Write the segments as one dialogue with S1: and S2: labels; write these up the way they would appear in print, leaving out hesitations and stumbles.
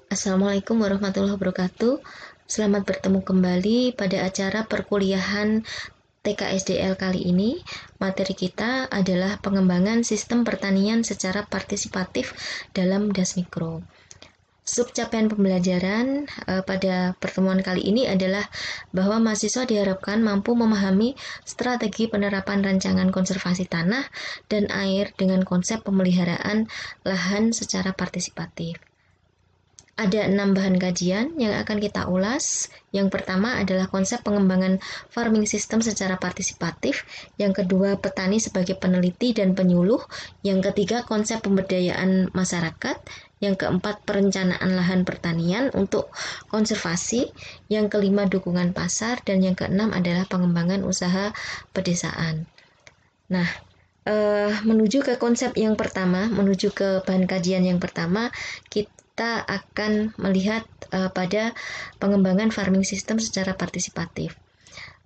S1: Assalamualaikum warahmatullahi wabarakatuh. Selamat bertemu kembali pada acara perkuliahan TKSDL kali ini. Materi kita adalah pengembangan sistem pertanian secara partisipatif dalam Dasmikro. Subcapaian pembelajaran pada pertemuan kali ini adalah bahwa mahasiswa diharapkan mampu memahami strategi penerapan rancangan konservasi tanah dan air dengan konsep pemeliharaan lahan secara partisipatif. Ada 6 bahan kajian yang akan kita ulas. Yang pertama adalah konsep pengembangan farming system secara partisipatif. Yang kedua, petani sebagai peneliti dan penyuluh. Yang ketiga, konsep pemberdayaan masyarakat. Yang keempat, perencanaan lahan pertanian untuk konservasi. Yang kelima, dukungan pasar. Dan yang keenam adalah pengembangan usaha pedesaan. Nah, menuju ke konsep yang pertama, menuju ke bahan kajian yang pertama, kita akan melihat pada pengembangan farming system secara partisipatif.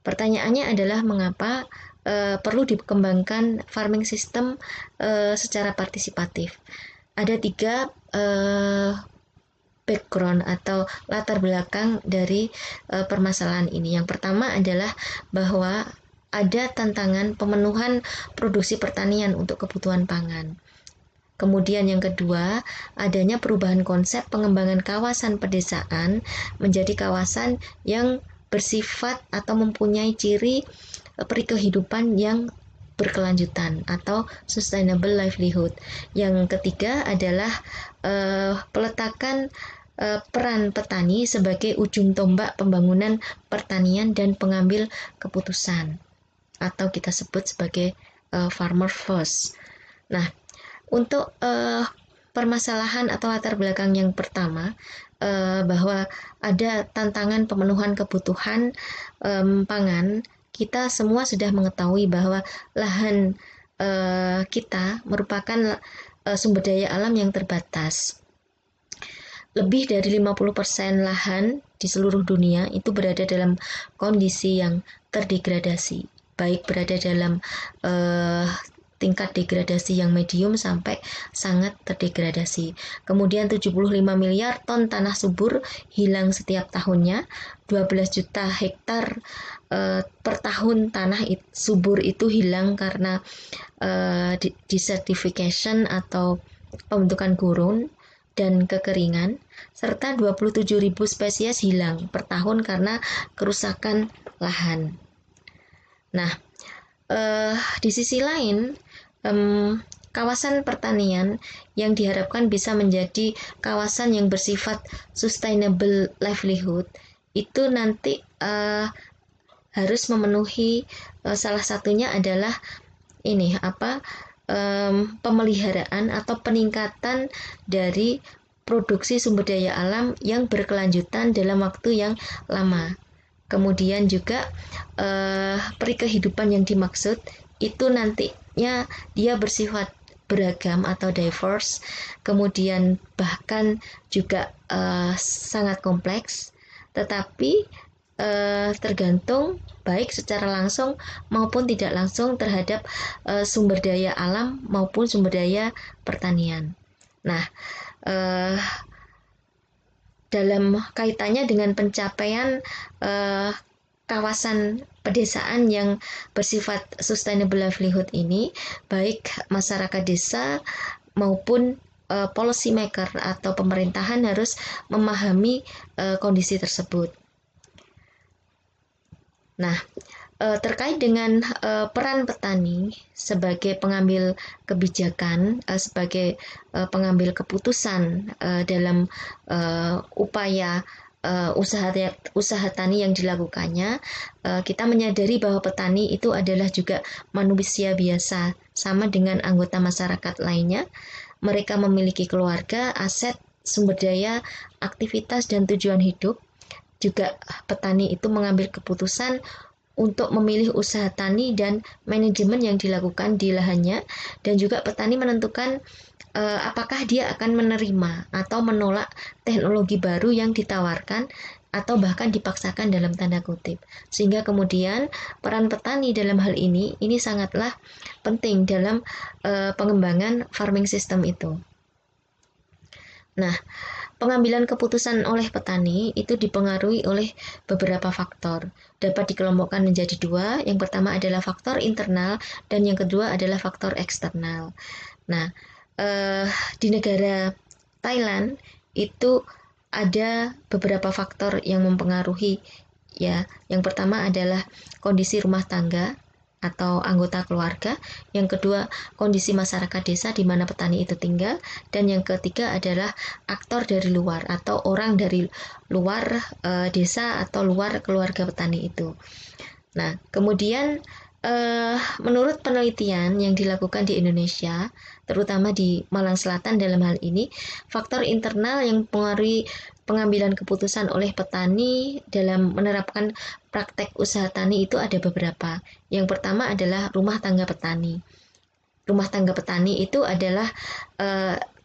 S1: Pertanyaannya adalah mengapa perlu dikembangkan farming system secara partisipatif. Ada 3 background atau latar belakang dari permasalahan ini. Yang pertama adalah bahwa ada tantangan pemenuhan produksi pertanian untuk kebutuhan pangan. Kemudian yang kedua, adanya perubahan konsep pengembangan kawasan pedesaan menjadi kawasan yang bersifat atau mempunyai ciri perikehidupan yang berkelanjutan atau sustainable livelihood. Yang ketiga adalah peletakan peran petani sebagai ujung tombak pembangunan pertanian dan pengambil keputusan atau kita sebut sebagai farmer first. Nah, untuk permasalahan atau latar belakang yang pertama, bahwa ada tantangan pemenuhan kebutuhan pangan, kita semua sudah mengetahui bahwa lahan kita merupakan sumber daya alam yang terbatas. Lebih dari 50% lahan di seluruh dunia itu berada dalam kondisi yang terdegradasi, baik berada dalam tingkat degradasi yang medium sampai sangat terdegradasi. Kemudian 75 miliar ton tanah subur hilang setiap tahunnya, 12 juta hektar per tahun tanah subur itu hilang karena desertification atau pembentukan gurun dan kekeringan, serta 27.000 spesies hilang per tahun karena kerusakan lahan. Nah, di sisi lain, kawasan pertanian yang diharapkan bisa menjadi kawasan yang bersifat sustainable livelihood itu nanti harus memenuhi salah satunya adalah ini pemeliharaan atau peningkatan dari produksi sumber daya alam yang berkelanjutan dalam waktu yang lama. Kemudian juga perikehidupan yang dimaksud itu nantinya dia bersifat beragam atau diverse, kemudian bahkan juga sangat kompleks, tetapi tergantung baik secara langsung maupun tidak langsung terhadap sumber daya alam maupun sumber daya pertanian. Nah, dalam kaitannya dengan pencapaian kawasan pedesaan yang bersifat sustainable livelihood ini, baik masyarakat desa maupun policy maker atau pemerintahan harus memahami kondisi tersebut. Nah, terkait dengan peran petani sebagai pengambil kebijakan, sebagai pengambil keputusan dalam upaya usaha tani yang dilakukannya, kita menyadari bahwa petani itu adalah juga manusia biasa, sama dengan anggota masyarakat lainnya. Mereka memiliki keluarga, aset, sumber daya, aktivitas, dan tujuan hidup. Juga petani itu mengambil keputusan untuk memilih usaha tani dan manajemen yang dilakukan di lahannya, dan juga petani menentukan apakah dia akan menerima atau menolak teknologi baru yang ditawarkan atau bahkan dipaksakan dalam tanda kutip. Sehingga kemudian peran petani dalam hal ini sangatlah penting dalam pengembangan farming system itu. Nah, pengambilan keputusan oleh petani itu dipengaruhi oleh beberapa faktor. Dapat dikelompokkan menjadi dua. Yang pertama adalah faktor internal dan yang kedua adalah faktor eksternal. Nah, di negara Thailand itu ada beberapa faktor yang mempengaruhi ya. Yang pertama adalah kondisi rumah tangga atau anggota keluarga, yang kedua kondisi masyarakat desa di mana petani itu tinggal, dan yang ketiga adalah aktor dari luar atau orang dari luar desa atau luar keluarga petani itu. Nah, kemudian menurut penelitian yang dilakukan di Indonesia, terutama di Malang Selatan dalam hal ini, faktor internal yang mempengaruhi pengambilan keputusan oleh petani dalam menerapkan praktek usaha tani itu ada beberapa. Yang pertama adalah rumah tangga petani. Rumah tangga petani itu adalah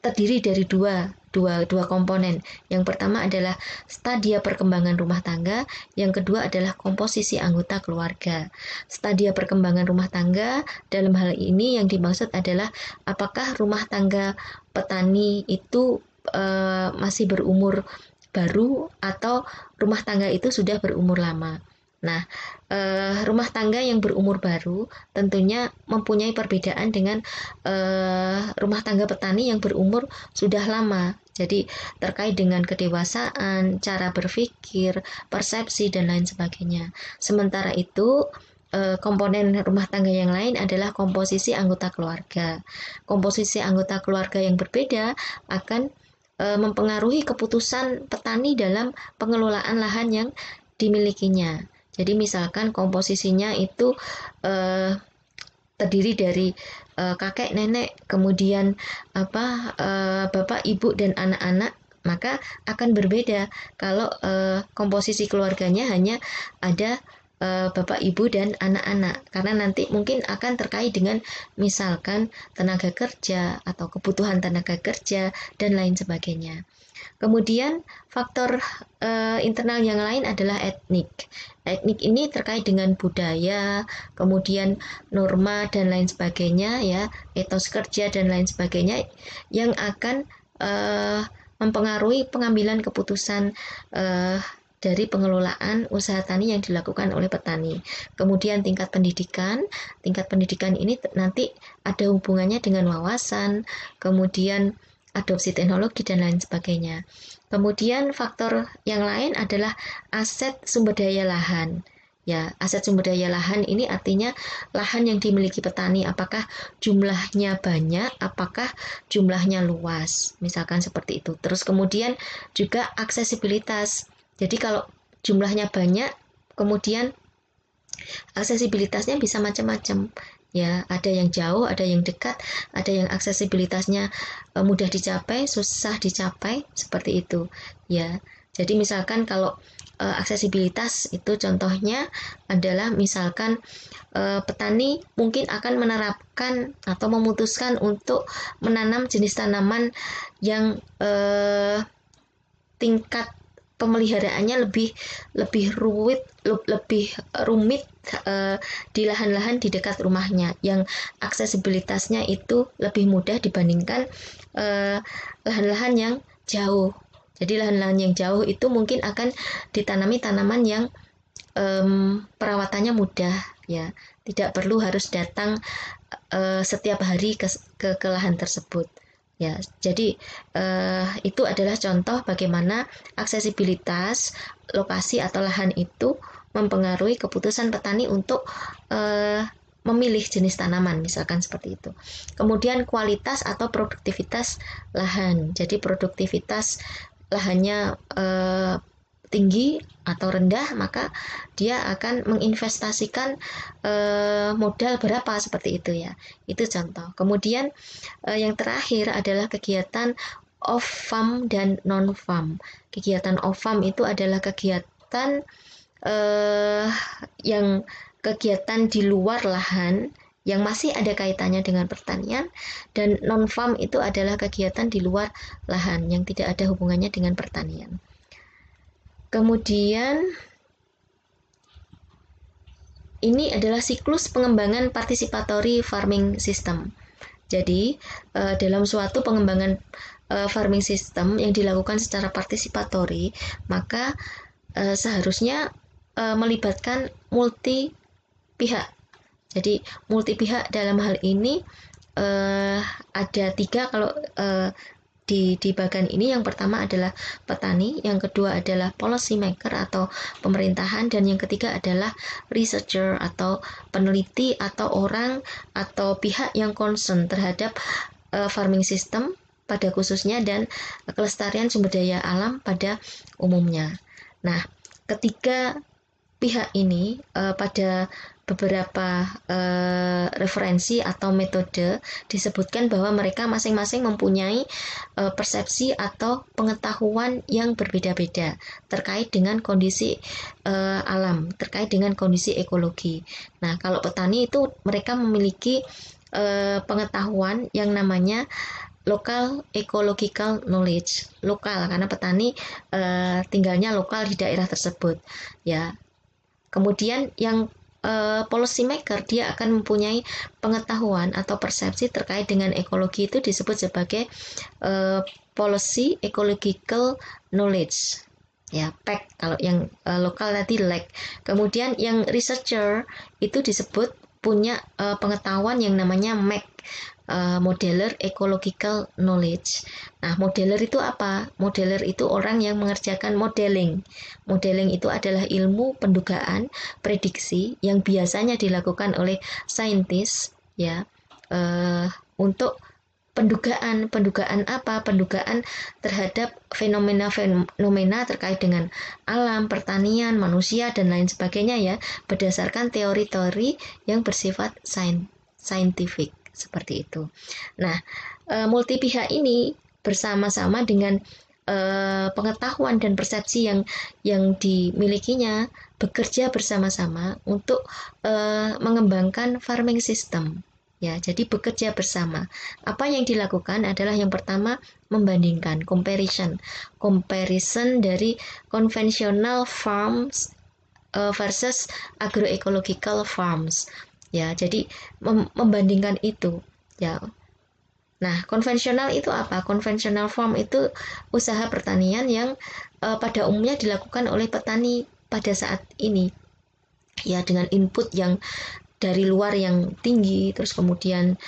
S1: terdiri dari dua komponen. Yang pertama adalah stadia perkembangan rumah tangga, yang kedua adalah komposisi anggota keluarga. Stadia perkembangan rumah tangga dalam hal ini yang dimaksud adalah apakah rumah tangga petani itu masih berumur baru atau rumah tangga itu sudah berumur lama. Nah, rumah tangga yang berumur baru tentunya mempunyai perbedaan dengan rumah tangga petani yang berumur sudah lama. Jadi terkait dengan kedewasaan, cara berpikir, persepsi, dan lain sebagainya. Sementara itu, komponen rumah tangga yang lain adalah komposisi anggota keluarga. Komposisi anggota keluarga yang berbeda akan mempengaruhi keputusan petani dalam pengelolaan lahan yang dimilikinya. Jadi misalkan komposisinya itu terdiri dari kakek, nenek, kemudian bapak, ibu, dan anak-anak, maka akan berbeda kalau komposisi keluarganya hanya ada bapak, ibu, dan anak-anak, karena nanti mungkin akan terkait dengan misalkan tenaga kerja atau kebutuhan tenaga kerja dan lain sebagainya. Kemudian faktor internal yang lain adalah etnik. Etnik ini terkait dengan budaya, kemudian norma dan lain sebagainya ya, etos kerja dan lain sebagainya yang akan mempengaruhi pengambilan keputusan dari pengelolaan usaha tani yang dilakukan oleh petani. Kemudian tingkat pendidikan ini nanti ada hubungannya dengan wawasan, kemudian adopsi teknologi dan lain sebagainya. Kemudian faktor yang lain adalah aset sumber daya lahan. Ya, aset sumber daya lahan ini artinya lahan yang dimiliki petani, apakah jumlahnya banyak, apakah jumlahnya luas, misalkan seperti itu. Terus kemudian juga aksesibilitas. Jadi kalau jumlahnya banyak, kemudian aksesibilitasnya bisa macam-macam. Ya, ada yang jauh, ada yang dekat, ada yang aksesibilitasnya mudah dicapai, susah dicapai, seperti itu. Ya, jadi misalkan kalau aksesibilitas itu contohnya adalah misalkan petani mungkin akan menerapkan atau memutuskan untuk menanam jenis tanaman yang tingkat pemeliharaannya lebih rumit di lahan-lahan di dekat rumahnya yang aksesibilitasnya itu lebih mudah dibandingkan lahan-lahan yang jauh. Jadi lahan-lahan yang jauh itu mungkin akan ditanami tanaman yang perawatannya mudah ya, tidak perlu harus datang setiap hari ke lahan tersebut. Ya, jadi itu adalah contoh bagaimana aksesibilitas lokasi atau lahan itu mempengaruhi keputusan petani untuk memilih jenis tanaman, misalkan seperti itu. Kemudian kualitas atau produktivitas lahan. Jadi produktivitas lahannya tinggi atau rendah, maka dia akan menginvestasikan modal berapa seperti itu ya. Itu contoh. Kemudian yang terakhir adalah kegiatan off-farm dan non-farm. Kegiatan off-farm itu adalah kegiatan yang kegiatan di luar lahan yang masih ada kaitannya dengan pertanian, dan non-farm itu adalah kegiatan di luar lahan yang tidak ada hubungannya dengan pertanian. Kemudian ini adalah siklus pengembangan participatory farming system. Jadi dalam suatu pengembangan farming system yang dilakukan secara partisipatori, maka seharusnya melibatkan multi pihak. Jadi multi pihak dalam hal ini ada 3 kalau di bagian ini. Yang pertama adalah petani, yang kedua adalah policy maker atau pemerintahan, dan yang ketiga adalah researcher atau peneliti atau orang atau pihak yang concern terhadap farming system pada khususnya dan kelestarian sumber daya alam pada umumnya. Nah, ketiga pihak ini pada beberapa referensi atau metode disebutkan bahwa mereka masing-masing mempunyai persepsi atau pengetahuan yang berbeda-beda terkait dengan kondisi alam, terkait dengan kondisi ekologi. Nah, kalau petani itu mereka memiliki pengetahuan yang namanya local ecological knowledge, lokal karena petani tinggalnya lokal di daerah tersebut, ya. Kemudian yang policy maker, dia akan mempunyai pengetahuan atau persepsi terkait dengan ekologi, itu disebut sebagai policy ecological knowledge, ya, PEK. Kalau yang lokal tadi LEK. Kemudian yang researcher itu disebut punya pengetahuan yang namanya MEK, modeler ecological knowledge. Nah, modeler itu apa? Modeler itu orang yang mengerjakan modeling. Modeling itu adalah ilmu pendugaan, prediksi yang biasanya dilakukan oleh saintis, ya, untuk pendugaan apa? Pendugaan terhadap fenomena-fenomena terkait dengan alam, pertanian, manusia, dan lain sebagainya, ya, berdasarkan teori-teori yang bersifat scientific, seperti itu. Nah, multi pihak ini bersama-sama dengan pengetahuan dan persepsi yang dimilikinya bekerja bersama-sama untuk mengembangkan farming system. Ya, jadi bekerja bersama. Apa yang dilakukan adalah yang pertama membandingkan, comparison dari conventional farms versus agroecological farms. Ya, jadi membandingkan itu. Ya. Nah, konvensional itu apa? Konvensional farm itu usaha pertanian yang pada umumnya dilakukan oleh petani pada saat ini. Ya, dengan input yang dari luar yang tinggi, terus kemudian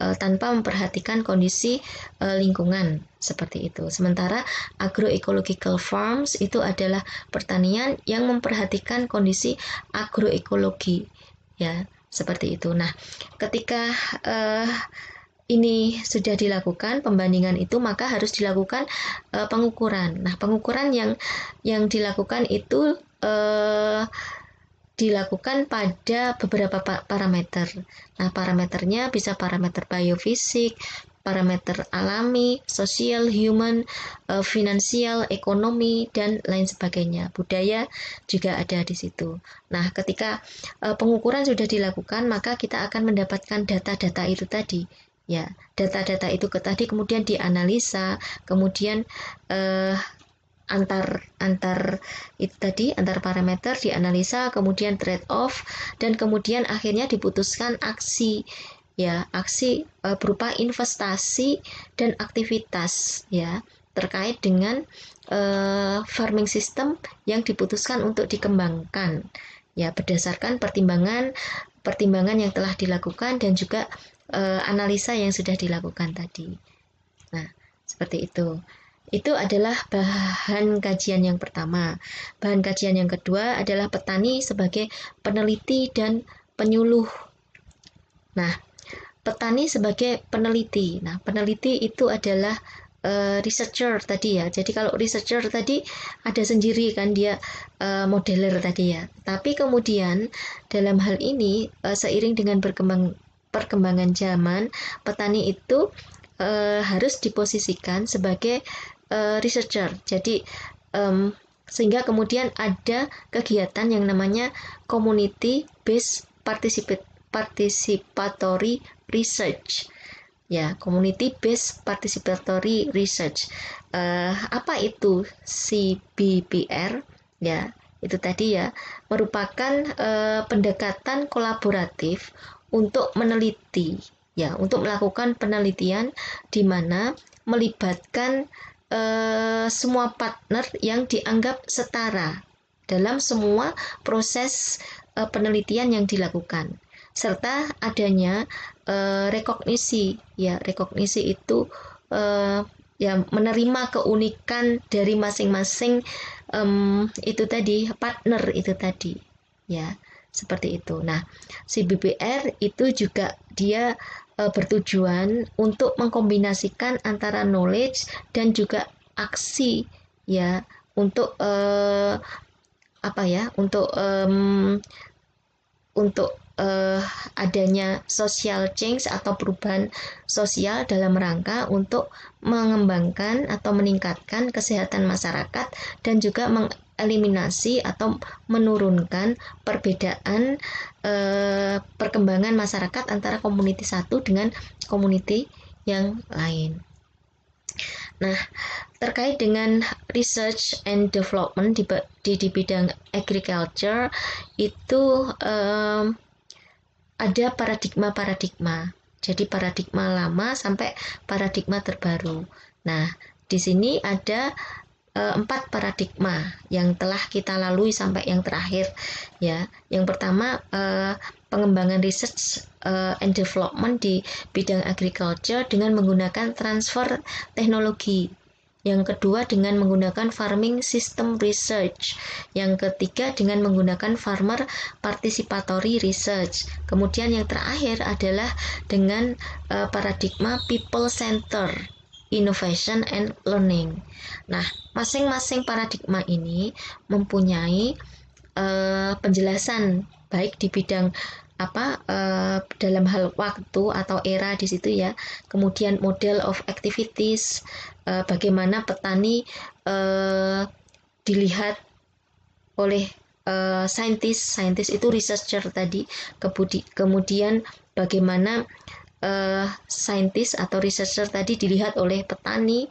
S1: tanpa memperhatikan kondisi lingkungan, seperti itu. Sementara agroecological farms itu adalah pertanian yang memperhatikan kondisi agroekologi, ya, seperti itu. Nah, ketika ini sudah dilakukan pembandingan itu, maka harus dilakukan pengukuran. Nah, pengukuran yang dilakukan itu dilakukan pada beberapa parameter. Nah, parameternya bisa parameter biofisik, parameter alami, sosial, human, finansial, ekonomi, dan lain sebagainya. Budaya juga ada di situ. Nah, ketika pengukuran sudah dilakukan, maka kita akan mendapatkan data-data itu tadi. Ya, data-data itu tadi kemudian dianalisa, kemudian antar parameter dianalisa, kemudian trade off, dan kemudian akhirnya diputuskan aksi, ya, aksi berupa investasi dan aktivitas, ya, terkait dengan farming system yang diputuskan untuk dikembangkan, ya, berdasarkan pertimbangan yang telah dilakukan dan juga analisa yang sudah dilakukan tadi. Nah, seperti itu. Itu adalah bahan kajian yang pertama. Bahan kajian yang kedua adalah petani sebagai peneliti dan penyuluh. Nah, petani sebagai peneliti. Nah, peneliti itu adalah researcher tadi, ya. Jadi kalau researcher tadi ada sendiri kan, dia modeler tadi, ya. Tapi kemudian dalam hal ini seiring dengan perkembangan zaman, petani itu harus diposisikan sebagai researcher. Jadi sehingga kemudian ada kegiatan yang namanya community based participatory research. Ya, community based participatory research. Apa itu CBPR? Ya, itu tadi, ya, merupakan pendekatan kolaboratif untuk meneliti, ya, untuk melakukan penelitian di mana melibatkan semua partner yang dianggap setara dalam semua proses penelitian yang dilakukan, serta adanya rekognisi. Ya, rekognisi itu ya, menerima keunikan dari masing-masing itu tadi, partner itu tadi, ya, seperti itu. Nah, si BBR itu juga dia bertujuan untuk mengkombinasikan antara knowledge dan juga aksi, ya, untuk apa ya, untuk adanya social change atau perubahan sosial dalam rangka untuk mengembangkan atau meningkatkan kesehatan masyarakat dan juga mengeliminasi atau menurunkan perbedaan perkembangan masyarakat antara community satu dengan community yang lain. Nah, terkait dengan research and development di bidang agriculture itu ada paradigma-paradigma. Jadi paradigma lama sampai paradigma terbaru. Nah, di sini ada 4 paradigma yang telah kita lalui sampai yang terakhir, ya. Yang pertama pengembangan research and development di bidang agriculture dengan menggunakan transfer teknologi. Yang kedua dengan menggunakan farming system research. Yang ketiga dengan menggunakan farmer participatory research. Kemudian yang terakhir adalah dengan paradigma people center innovation and learning. Nah, masing-masing paradigma ini mempunyai penjelasan baik di bidang dalam hal waktu atau era di situ, ya. Kemudian model of activities, bagaimana petani dilihat oleh saintis itu researcher tadi. Kemudian bagaimana saintis atau researcher tadi dilihat oleh petani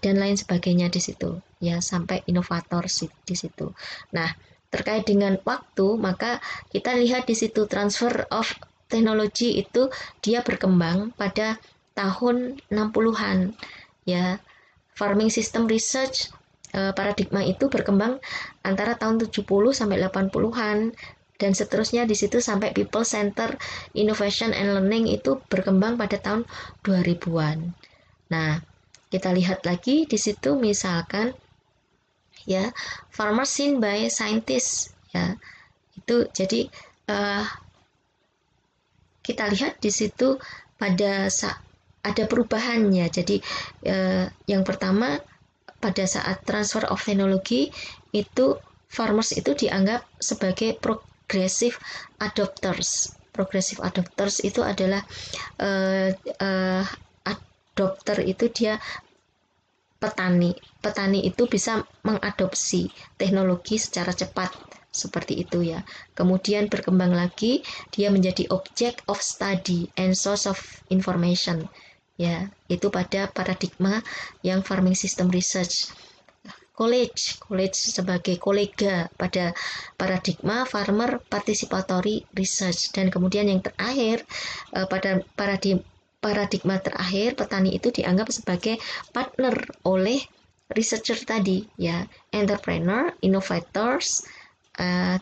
S1: dan lain sebagainya di situ, ya, sampai inovator di situ. Nah, terkait dengan waktu, maka kita lihat di situ transfer of technology itu dia berkembang pada tahun 60-an, ya. Farming system research paradigma itu berkembang antara tahun 70 sampai 80-an dan seterusnya di situ sampai people center innovation and learning itu berkembang pada tahun 2000-an. Nah, kita lihat lagi di situ misalkan, ya, farmer seen by scientists, ya. Itu jadi kita lihat di situ pada saat ada perubahannya. Jadi yang pertama pada saat transfer of technology itu farmers itu dianggap sebagai progressive adopters. Progressive adopters itu adalah adopter itu dia petani. Petani itu bisa mengadopsi teknologi secara cepat seperti itu, ya. Kemudian berkembang lagi dia menjadi object of study and source of information, ya. Itu pada paradigma yang farming system research. College sebagai kolega pada paradigma farmer participatory research. Dan kemudian yang terakhir pada paradigma terakhir petani itu dianggap sebagai partner oleh researcher tadi, ya, entrepreneur, innovators,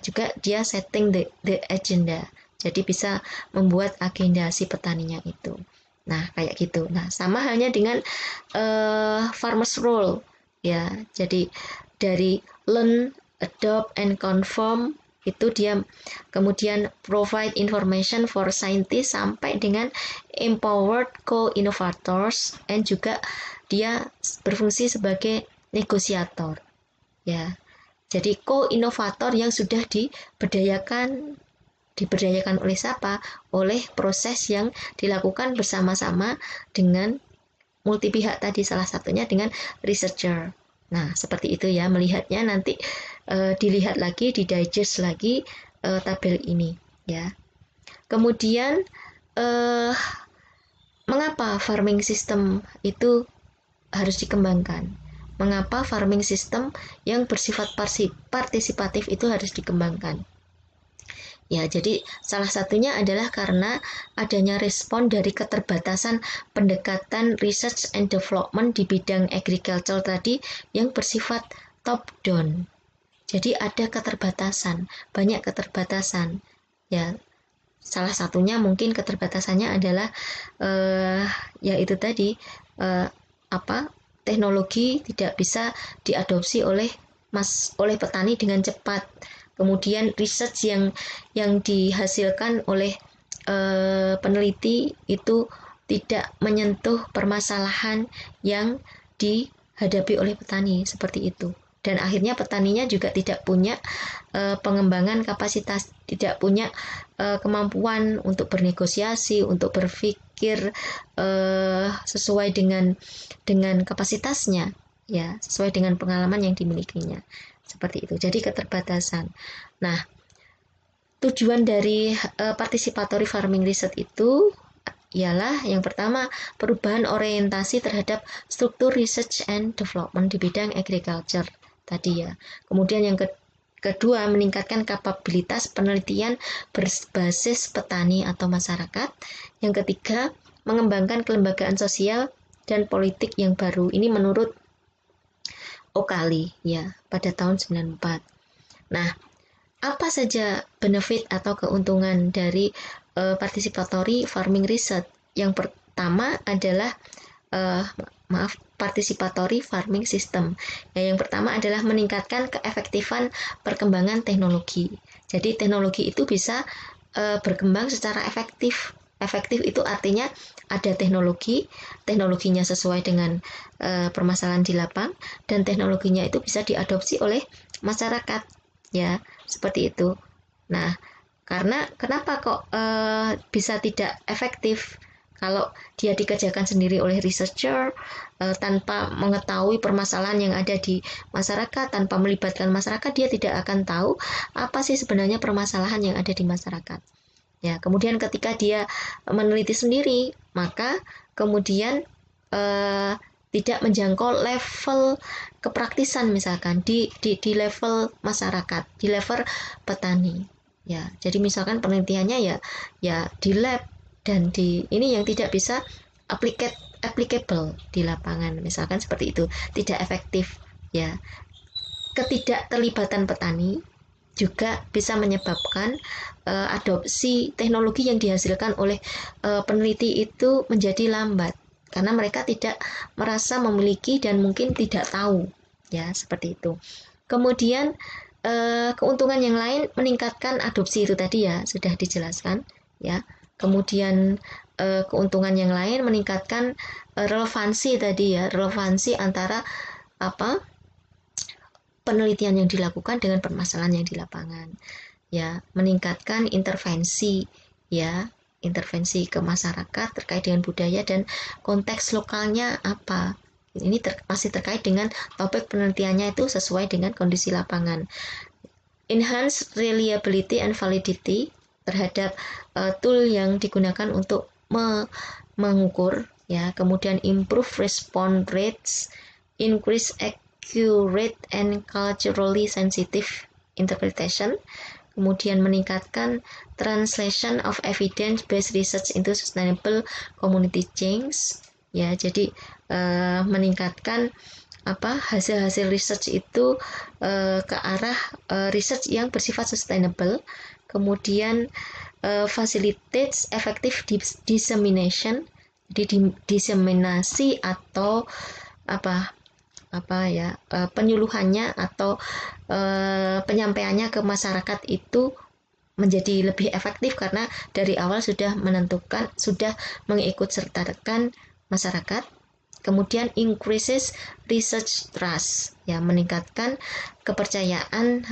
S1: juga dia setting the agenda. Jadi bisa membuat agenda si petaninya itu. Nah, kayak gitu. Nah, sama halnya dengan farmers role, ya. Jadi dari learn, adopt, and conform itu dia kemudian provide information for scientists sampai dengan empowered co-innovators, dan juga dia berfungsi sebagai negosiator, ya. Jadi co-innovator yang sudah diberdayakan oleh siapa? Oleh proses yang dilakukan bersama-sama dengan multi pihak tadi, salah satunya dengan researcher. Nah, seperti itu, ya, melihatnya nanti dilihat lagi, di digest lagi tabel ini, ya. Kemudian mengapa farming system itu harus dikembangkan? Mengapa farming system yang bersifat partisipatif itu harus dikembangkan? Ya, jadi salah satunya adalah karena adanya respon dari keterbatasan pendekatan research and development di bidang agriculture tadi yang bersifat top down. Jadi ada keterbatasan, banyak keterbatasan. Ya, salah satunya mungkin keterbatasannya adalah yaitu tadi eh, apa teknologi tidak bisa diadopsi oleh petani dengan cepat. Kemudian research yang dihasilkan oleh peneliti itu tidak menyentuh permasalahan yang dihadapi oleh petani seperti itu. Dan akhirnya petaninya juga tidak punya pengembangan kapasitas, tidak punya kemampuan untuk bernegosiasi, untuk berpikir sesuai dengan kapasitasnya, ya, sesuai dengan pengalaman yang dimilikinya. Seperti itu. Jadi keterbatasan. Nah, tujuan dari participatory farming research itu ialah yang pertama perubahan orientasi terhadap struktur research and development di bidang agriculture tadi ya. Kemudian yang kedua meningkatkan kapabilitas penelitian berbasis petani atau masyarakat. Yang ketiga mengembangkan kelembagaan sosial dan politik yang baru. Ini menurut Okali ya pada tahun 94. Nah, apa saja benefit atau keuntungan dari participatory farming research? Yang pertama adalah participatory farming system. Yang pertama adalah meningkatkan keefektifan perkembangan teknologi. Jadi teknologi itu bisa berkembang secara efektif. Efektif itu artinya ada teknologinya sesuai dengan permasalahan di lapang, dan teknologinya itu bisa diadopsi oleh masyarakat, ya, seperti itu. Nah, karena kenapa kok bisa tidak efektif? Kalau dia dikerjakan sendiri oleh researcher tanpa mengetahui permasalahan yang ada di masyarakat, tanpa melibatkan masyarakat, dia tidak akan tahu apa sih sebenarnya permasalahan yang ada di masyarakat. Ya, kemudian ketika dia meneliti sendiri, maka kemudian tidak menjangkau level kepraktisan misalkan di level masyarakat, di level petani. Ya, jadi misalkan penelitiannya ya di lab dan di ini yang tidak bisa applicable di lapangan, misalkan seperti itu, tidak efektif ya. Ketidakterlibatan petani juga bisa menyebabkan adopsi teknologi yang dihasilkan oleh peneliti itu menjadi lambat karena mereka tidak merasa memiliki dan mungkin tidak tahu, ya, seperti itu. Kemudian keuntungan yang lain meningkatkan adopsi itu tadi ya sudah dijelaskan, ya. Kemudian keuntungan yang lain meningkatkan relevansi tadi ya, relevansi antara apa penelitian yang dilakukan dengan permasalahan yang di lapangan, ya, meningkatkan intervensi, ya, intervensi ke masyarakat terkait dengan budaya dan konteks lokalnya apa. Ini masih terkait dengan topik penelitiannya itu sesuai dengan kondisi lapangan. Enhance reliability and validity terhadap tool yang digunakan untuk mengukur, ya. Kemudian improve response rates, increase accurate and culturally sensitive interpretation, kemudian meningkatkan translation of evidence-based research into sustainable community change, ya. Jadi meningkatkan hasil-hasil research itu ke arah research yang bersifat sustainable, kemudian facilitates effective dissemination, jadi diseminasi atau penyuluhannya atau penyampaiannya ke masyarakat itu menjadi lebih efektif karena dari awal sudah mengikut sertakan masyarakat. Kemudian increases research trust, ya, meningkatkan kepercayaan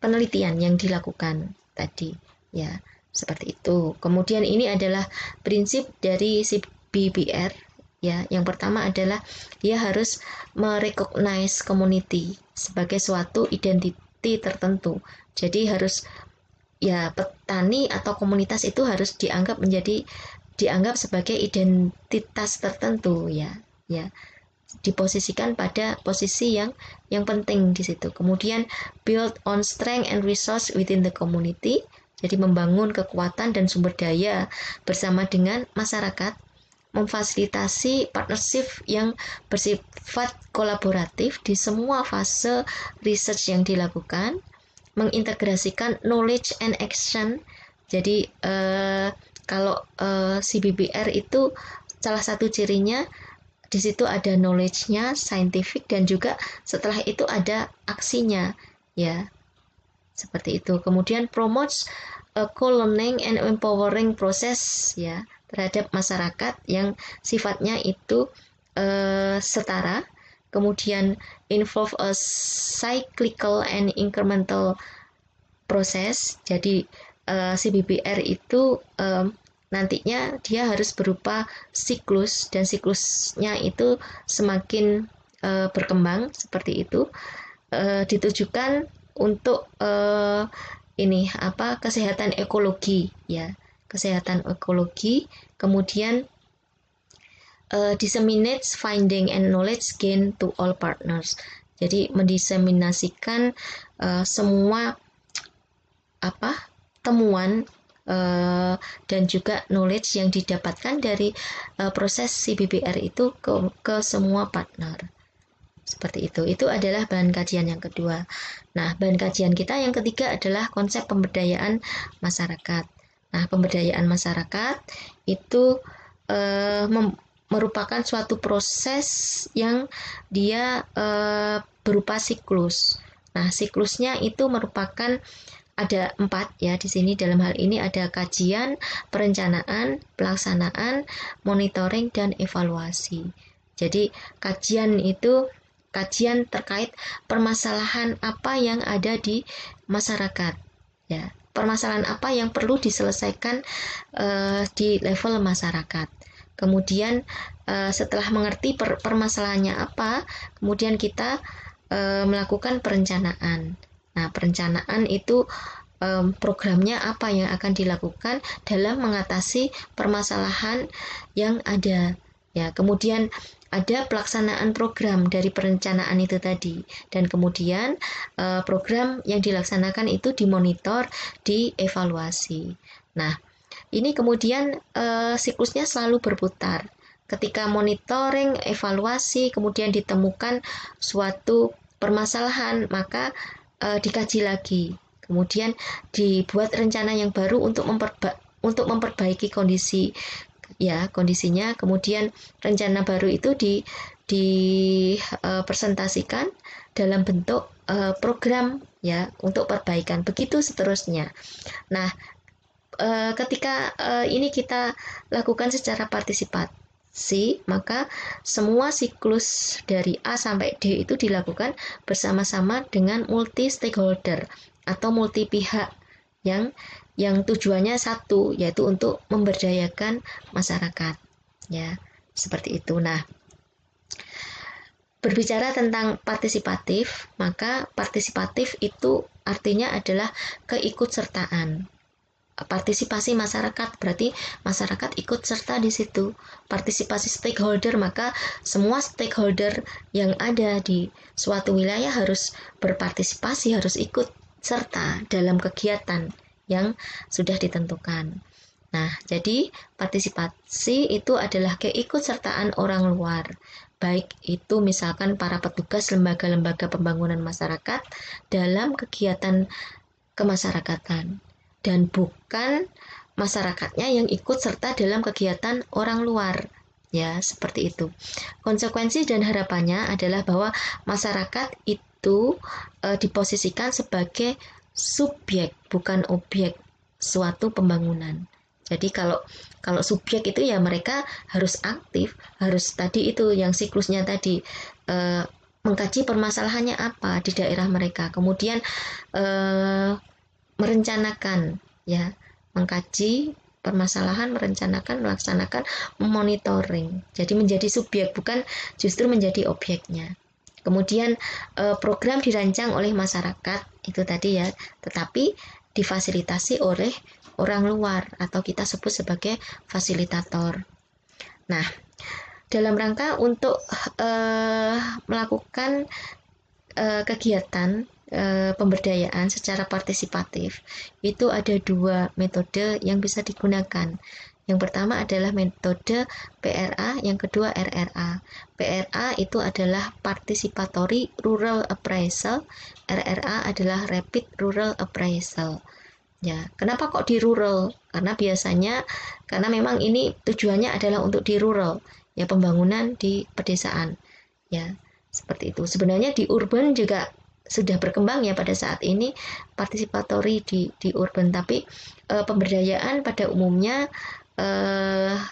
S1: penelitian yang dilakukan tadi, ya, seperti itu. Kemudian ini adalah prinsip dari si BBR, ya. Yang pertama adalah dia harus merecognize community sebagai suatu identiti tertentu. Jadi harus, ya, petani atau komunitas itu harus dianggap sebagai identitas tertentu, ya. diposisikan pada posisi yang penting di situ. Kemudian build on strength and resource within the community, jadi membangun kekuatan dan sumber daya bersama dengan masyarakat, memfasilitasi partnership yang bersifat kolaboratif di semua fase research yang dilakukan, mengintegrasikan knowledge and action. Jadi kalau CBBR itu salah satu cirinya di situ ada knowledge-nya, scientific, dan juga setelah itu ada aksinya, ya, seperti itu. Kemudian promotes co-learning and empowering process, ya, terhadap masyarakat yang sifatnya itu setara. Kemudian involve a cyclical and incremental process. Jadi CBBR itu nantinya dia harus berupa siklus, dan siklusnya itu semakin berkembang seperti itu, ditujukan untuk kesehatan ekologi, ya, kesehatan ekologi. Kemudian disseminates finding and knowledge gain to all partners, jadi mendiseminasikan semua temuan dan juga knowledge yang didapatkan dari proses CBBR itu ke semua partner. Seperti itu. Itu adalah bahan kajian yang kedua. Nah, bahan kajian kita yang ketiga adalah konsep pemberdayaan masyarakat. Nah, pemberdayaan masyarakat itu merupakan suatu proses yang dia berupa siklus. Nah, siklusnya itu merupakan ada 4, ya, di sini dalam hal ini ada kajian, perencanaan, pelaksanaan, monitoring, dan evaluasi. Jadi kajian itu kajian terkait permasalahan apa yang ada di masyarakat, ya, permasalahan apa yang perlu diselesaikan di level masyarakat. Kemudian setelah mengerti permasalahannya apa, kemudian kita melakukan perencanaan. Nah, perencanaan itu programnya apa yang akan dilakukan dalam mengatasi permasalahan yang ada, ya. Kemudian ada pelaksanaan program dari perencanaan itu tadi, dan kemudian program yang dilaksanakan itu dimonitor, dievaluasi. Nah, ini kemudian siklusnya selalu berputar. Ketika monitoring, evaluasi, kemudian ditemukan suatu permasalahan, maka dikaji lagi, kemudian dibuat rencana yang baru untuk memperbaiki kondisi, ya, kondisinya. Kemudian rencana baru itu dipresentasikan dalam bentuk program, ya, untuk perbaikan, begitu seterusnya. Nah, ketika ini kita lakukan secara partisipatif, maka semua siklus dari A sampai D itu dilakukan bersama-sama dengan multi stakeholder atau multi pihak yang tujuannya satu, yaitu untuk memberdayakan masyarakat, ya, seperti itu. Nah, berbicara tentang partisipatif, maka partisipatif itu artinya adalah keikutsertaan. Partisipasi masyarakat berarti masyarakat ikut serta di situ. Partisipasi stakeholder, maka semua stakeholder yang ada di suatu wilayah harus berpartisipasi, harus ikut serta dalam kegiatan yang sudah ditentukan. Nah, jadi partisipasi itu adalah keikutsertaan orang luar, baik itu misalkan para petugas lembaga-lembaga pembangunan masyarakat dalam kegiatan kemasyarakatan, dan bukan masyarakatnya yang ikut serta dalam kegiatan orang luar, ya, seperti itu. Konsekuensi dan harapannya adalah bahwa masyarakat itu diposisikan sebagai subjek, bukan objek suatu pembangunan. Jadi kalau subjek itu ya mereka harus aktif, harus tadi itu yang siklusnya tadi, mengkaji permasalahannya apa di daerah mereka, kemudian merencanakan, ya, mengkaji permasalahan, merencanakan, melaksanakan, memonitoring. Jadi menjadi subjek, bukan justru menjadi objeknya. Kemudian program dirancang oleh masyarakat itu tadi, ya, tetapi difasilitasi oleh orang luar atau kita sebut sebagai fasilitator. Nah, dalam rangka untuk melakukan kegiatan pemberdayaan secara partisipatif, itu ada dua metode yang bisa digunakan. Yang pertama adalah metode PRA, yang kedua RRA. PRA itu adalah Participatory Rural Appraisal, RRA adalah Rapid Rural Appraisal. Ya, kenapa kok di rural? Karena memang ini tujuannya adalah untuk di rural, ya, pembangunan di pedesaan. Ya, seperti itu. Sebenarnya di urban juga sudah berkembang ya pada saat ini partisipatory di urban, tapi pemberdayaan pada umumnya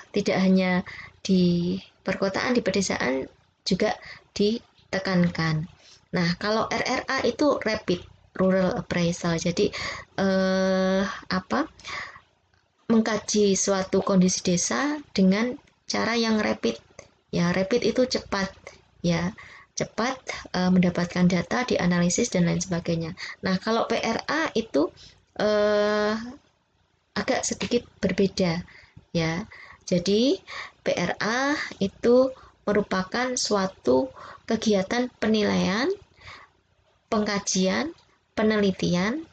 S1: tidak hanya di perkotaan, di pedesaan juga ditekankan. Nah, kalau RRA itu rapid rural appraisal. Jadi mengkaji suatu kondisi desa dengan cara yang rapid. Ya, rapid itu cepat, ya. Cepat mendapatkan data, dianalisis dan lain sebagainya. Nah, kalau PRA itu agak sedikit berbeda, ya. Jadi PRA itu merupakan suatu kegiatan penilaian, pengkajian, penelitian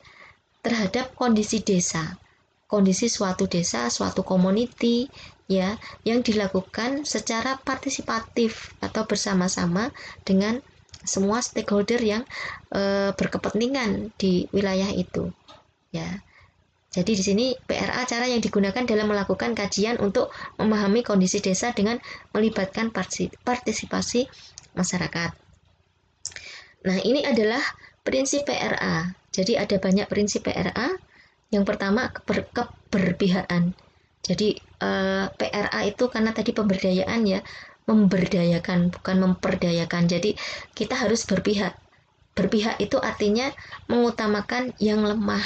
S1: terhadap kondisi desa, kondisi suatu desa, suatu community, ya, yang dilakukan secara partisipatif atau bersama-sama dengan semua stakeholder yang berkepentingan di wilayah itu, ya. Jadi di sini PRA cara yang digunakan dalam melakukan kajian untuk memahami kondisi desa dengan melibatkan partisipasi masyarakat. Nah, ini adalah prinsip PRA. Jadi ada banyak prinsip PRA. Yang pertama keberpihakan. Jadi PRA itu karena tadi pemberdayaan, ya, memberdayakan bukan memperdayakan. Jadi kita harus berpihak. Berpihak itu artinya mengutamakan yang lemah,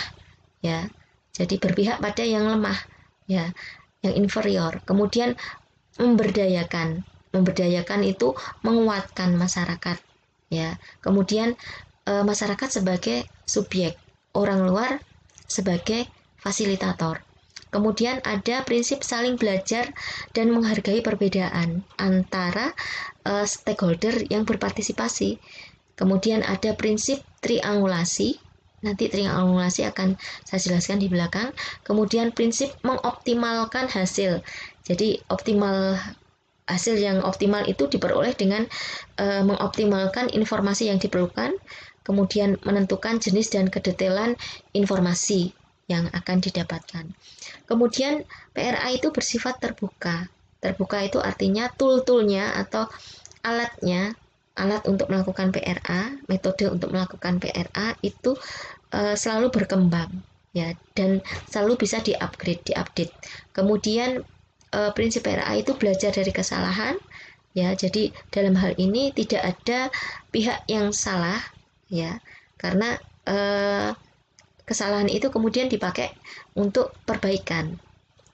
S1: ya. Jadi berpihak pada yang lemah, ya, yang inferior. Kemudian memberdayakan. Memberdayakan itu menguatkan masyarakat, ya. Kemudian masyarakat sebagai subjek, orang luar sebagai fasilitator. Kemudian ada prinsip saling belajar dan menghargai perbedaan antara stakeholder yang berpartisipasi. Kemudian ada prinsip triangulasi. Nanti triangulasi akan saya jelaskan di belakang. Kemudian prinsip mengoptimalkan hasil. Jadi hasil yang optimal itu diperoleh dengan mengoptimalkan informasi yang diperlukan, kemudian menentukan jenis dan kedetailan informasi yang akan didapatkan. Kemudian PRA itu bersifat terbuka. Terbuka itu artinya tool-toolnya atau alat untuk melakukan PRA, metode untuk melakukan PRA itu selalu berkembang, ya, dan selalu bisa diupdate. Kemudian prinsip PRA itu belajar dari kesalahan, ya. Jadi dalam hal ini tidak ada pihak yang salah, ya, karena kesalahan itu kemudian dipakai untuk perbaikan,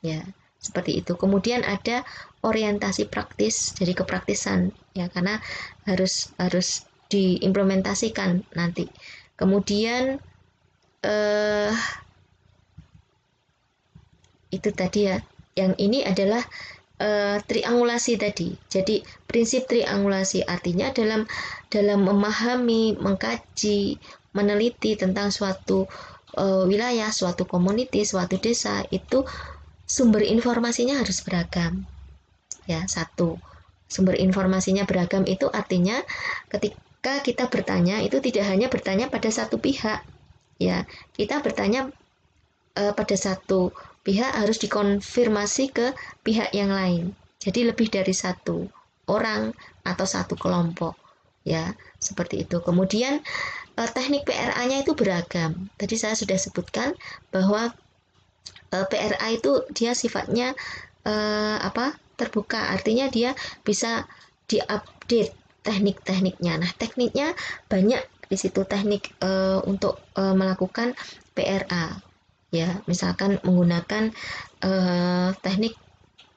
S1: ya, seperti itu. Kemudian ada orientasi praktis, jadi kepraktisan, ya, karena harus diimplementasikan nanti. Kemudian itu tadi, ya, yang ini adalah triangulasi tadi. Jadi prinsip triangulasi artinya dalam memahami, mengkaji, meneliti tentang suatu wilayah, suatu community, suatu desa, itu sumber informasinya harus beragam, ya. Satu, sumber informasinya beragam itu artinya ketika kita bertanya itu tidak hanya bertanya pada satu pihak, ya. Kita bertanya pada satu pihak harus dikonfirmasi ke pihak yang lain. Jadi lebih dari satu orang atau satu kelompok, ya, seperti itu. Kemudian teknik PRA-nya itu beragam. Tadi saya sudah sebutkan bahwa PRA itu dia sifatnya terbuka, artinya dia bisa diupdate teknik-tekniknya. Nah, tekniknya banyak di situ, teknik untuk melakukan PRA, ya. Misalkan menggunakan teknik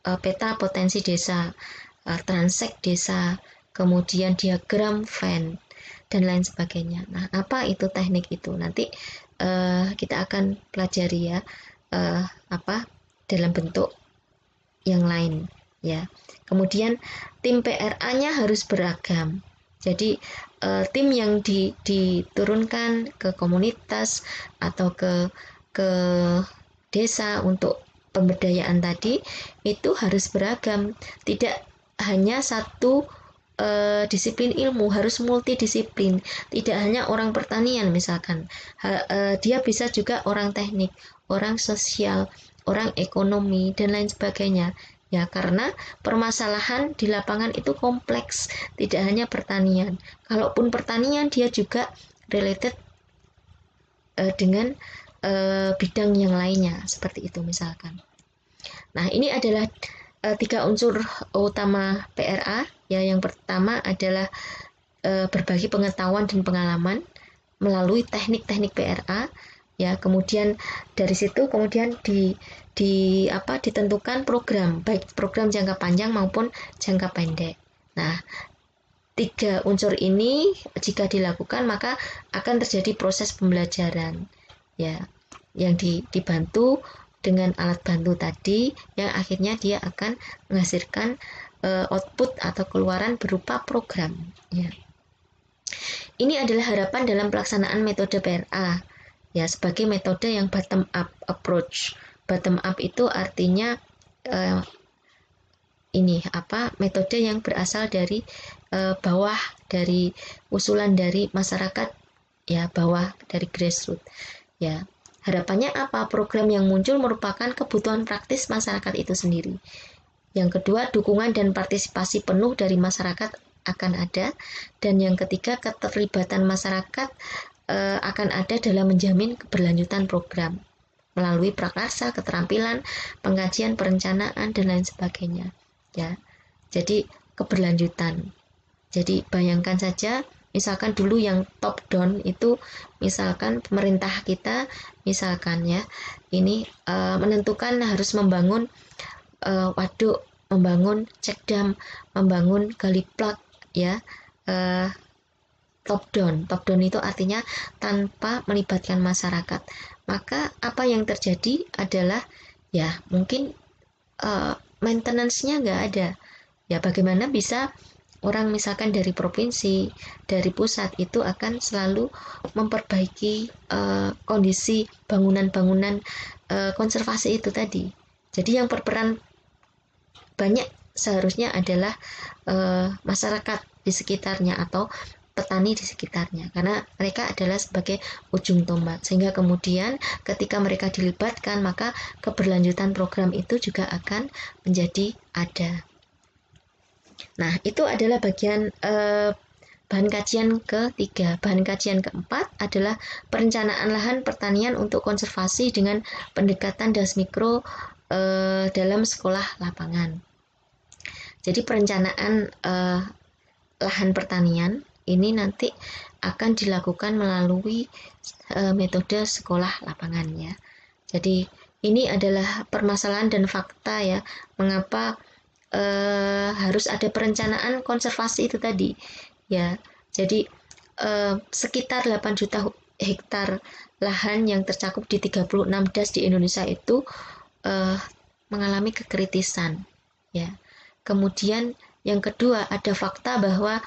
S1: peta potensi desa, transek desa, kemudian diagram Venn dan lain sebagainya. Nah, apa itu teknik itu? Nanti kita akan pelajari, ya, dalam bentuk yang lain, ya. Kemudian tim PRA-nya harus beragam. Jadi tim yang diturunkan ke komunitas atau ke desa untuk pemberdayaan tadi itu harus beragam, tidak hanya satu disiplin ilmu, harus multidisiplin, tidak hanya orang pertanian misalkan, dia bisa juga orang teknik, orang sosial, orang ekonomi dan lain sebagainya. Ya, karena permasalahan di lapangan itu kompleks, tidak hanya pertanian. Kalaupun pertanian, dia juga related dengan bidang yang lainnya, seperti itu misalkan. Nah, ini adalah 3 unsur utama PRA. Ya, yang pertama adalah berbagi pengetahuan dan pengalaman melalui teknik-teknik PRA. Ya, kemudian dari situ kemudian ditentukan program, baik program jangka panjang maupun jangka pendek. Nah, 3 unsur ini jika dilakukan maka akan terjadi proses pembelajaran, ya, yang dibantu dengan alat bantu tadi, yang akhirnya dia akan menghasilkan output atau keluaran berupa program. Ya. Ini adalah harapan dalam pelaksanaan metode PRA, ya, sebagai metode yang bottom up approach. Bottom up itu artinya metode yang berasal dari bawah, dari usulan dari masyarakat, ya, bawah, dari grassroots. Ya, harapannya apa? Program yang muncul merupakan kebutuhan praktis masyarakat itu sendiri. Yang kedua, dukungan dan partisipasi penuh dari masyarakat akan ada, dan yang ketiga, keterlibatan masyarakat akan ada dalam menjamin keberlanjutan program melalui prakarsa, keterampilan, pengkajian, perencanaan dan lain sebagainya. Ya, jadi keberlanjutan. Jadi bayangkan saja, misalkan dulu yang top down itu, misalkan pemerintah kita, misalkan ya, ini menentukan harus membangun waduk, membangun cek dam, membangun gali plak, ya, top down itu artinya tanpa melibatkan masyarakat. Maka apa yang terjadi adalah, ya, mungkin maintenance-nya nggak ada. Ya, bagaimana bisa orang misalkan dari provinsi, dari pusat itu akan selalu memperbaiki kondisi bangunan-bangunan konservasi itu tadi. Jadi yang berperan banyak seharusnya adalah masyarakat di sekitarnya atau petani di sekitarnya, karena mereka adalah sebagai ujung tombak, sehingga kemudian ketika mereka dilibatkan maka keberlanjutan program itu juga akan menjadi ada. Nah, itu adalah bagian bahan kajian ketiga. Bahan kajian keempat adalah perencanaan lahan pertanian untuk konservasi dengan pendekatan das mikro dalam sekolah lapangan. Jadi perencanaan lahan pertanian ini nanti akan dilakukan melalui metode sekolah lapangan, ya. Jadi ini adalah permasalahan dan fakta, ya, mengapa harus ada perencanaan konservasi itu tadi, ya. Jadi sekitar 8 juta hektar lahan yang tercakup di 36 DAS di Indonesia itu mengalami kekritisan, ya. Kemudian yang kedua, ada fakta bahwa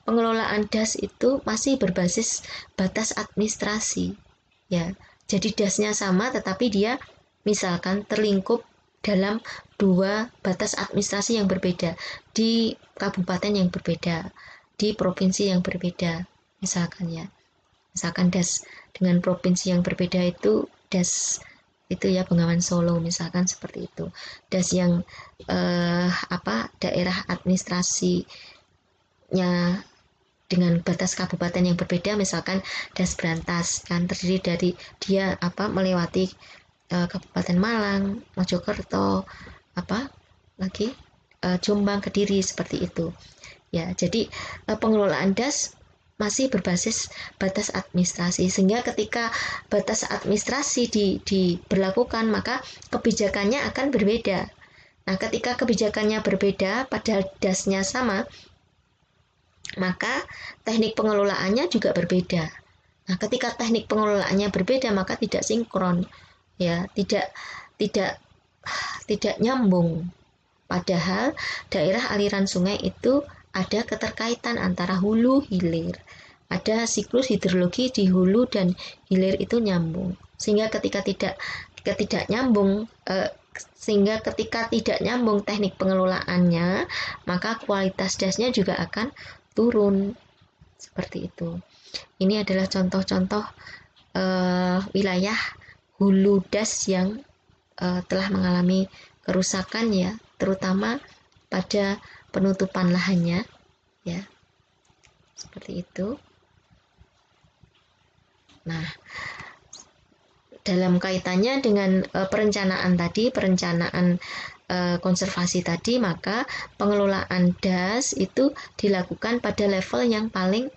S1: pengelolaan DAS itu masih berbasis batas administrasi, ya. Jadi DAS-nya sama tetapi dia misalkan terlingkup dalam 2 batas administrasi yang berbeda di kabupaten yang berbeda, di provinsi yang berbeda, misalkan, ya. Misalkan DAS dengan provinsi yang berbeda itu DAS itu, ya, Bengawan Solo misalkan, seperti itu. DAS yang daerah administrasinya dengan batas kabupaten yang berbeda, misalkan DAS Brantas, kan terdiri dari dia melewati Kabupaten Malang, Mojokerto, Jombang, Kediri, seperti itu, ya. Jadi pengelolaan DAS masih berbasis batas administrasi, sehingga ketika batas administrasi diberlakukan maka kebijakannya akan berbeda. Nah, ketika kebijakannya berbeda padahal DAS-nya sama, maka teknik pengelolaannya juga berbeda. Nah, ketika teknik pengelolaannya berbeda maka tidak sinkron, ya, tidak nyambung, Padahal daerah aliran sungai itu ada keterkaitan antara hulu hilir. Ada siklus hidrologi di hulu dan hilir itu nyambung. Sehingga ketika tidak nyambung teknik pengelolaannya, maka kualitas dasnya juga akan turun. Seperti itu. Ini adalah contoh-contoh wilayah hulu das yang telah mengalami kerusakan ya, terutama pada penutupan lahannya ya, seperti itu. Nah, dalam kaitannya dengan perencanaan konservasi tadi, maka pengelolaan das itu dilakukan pada level yang paling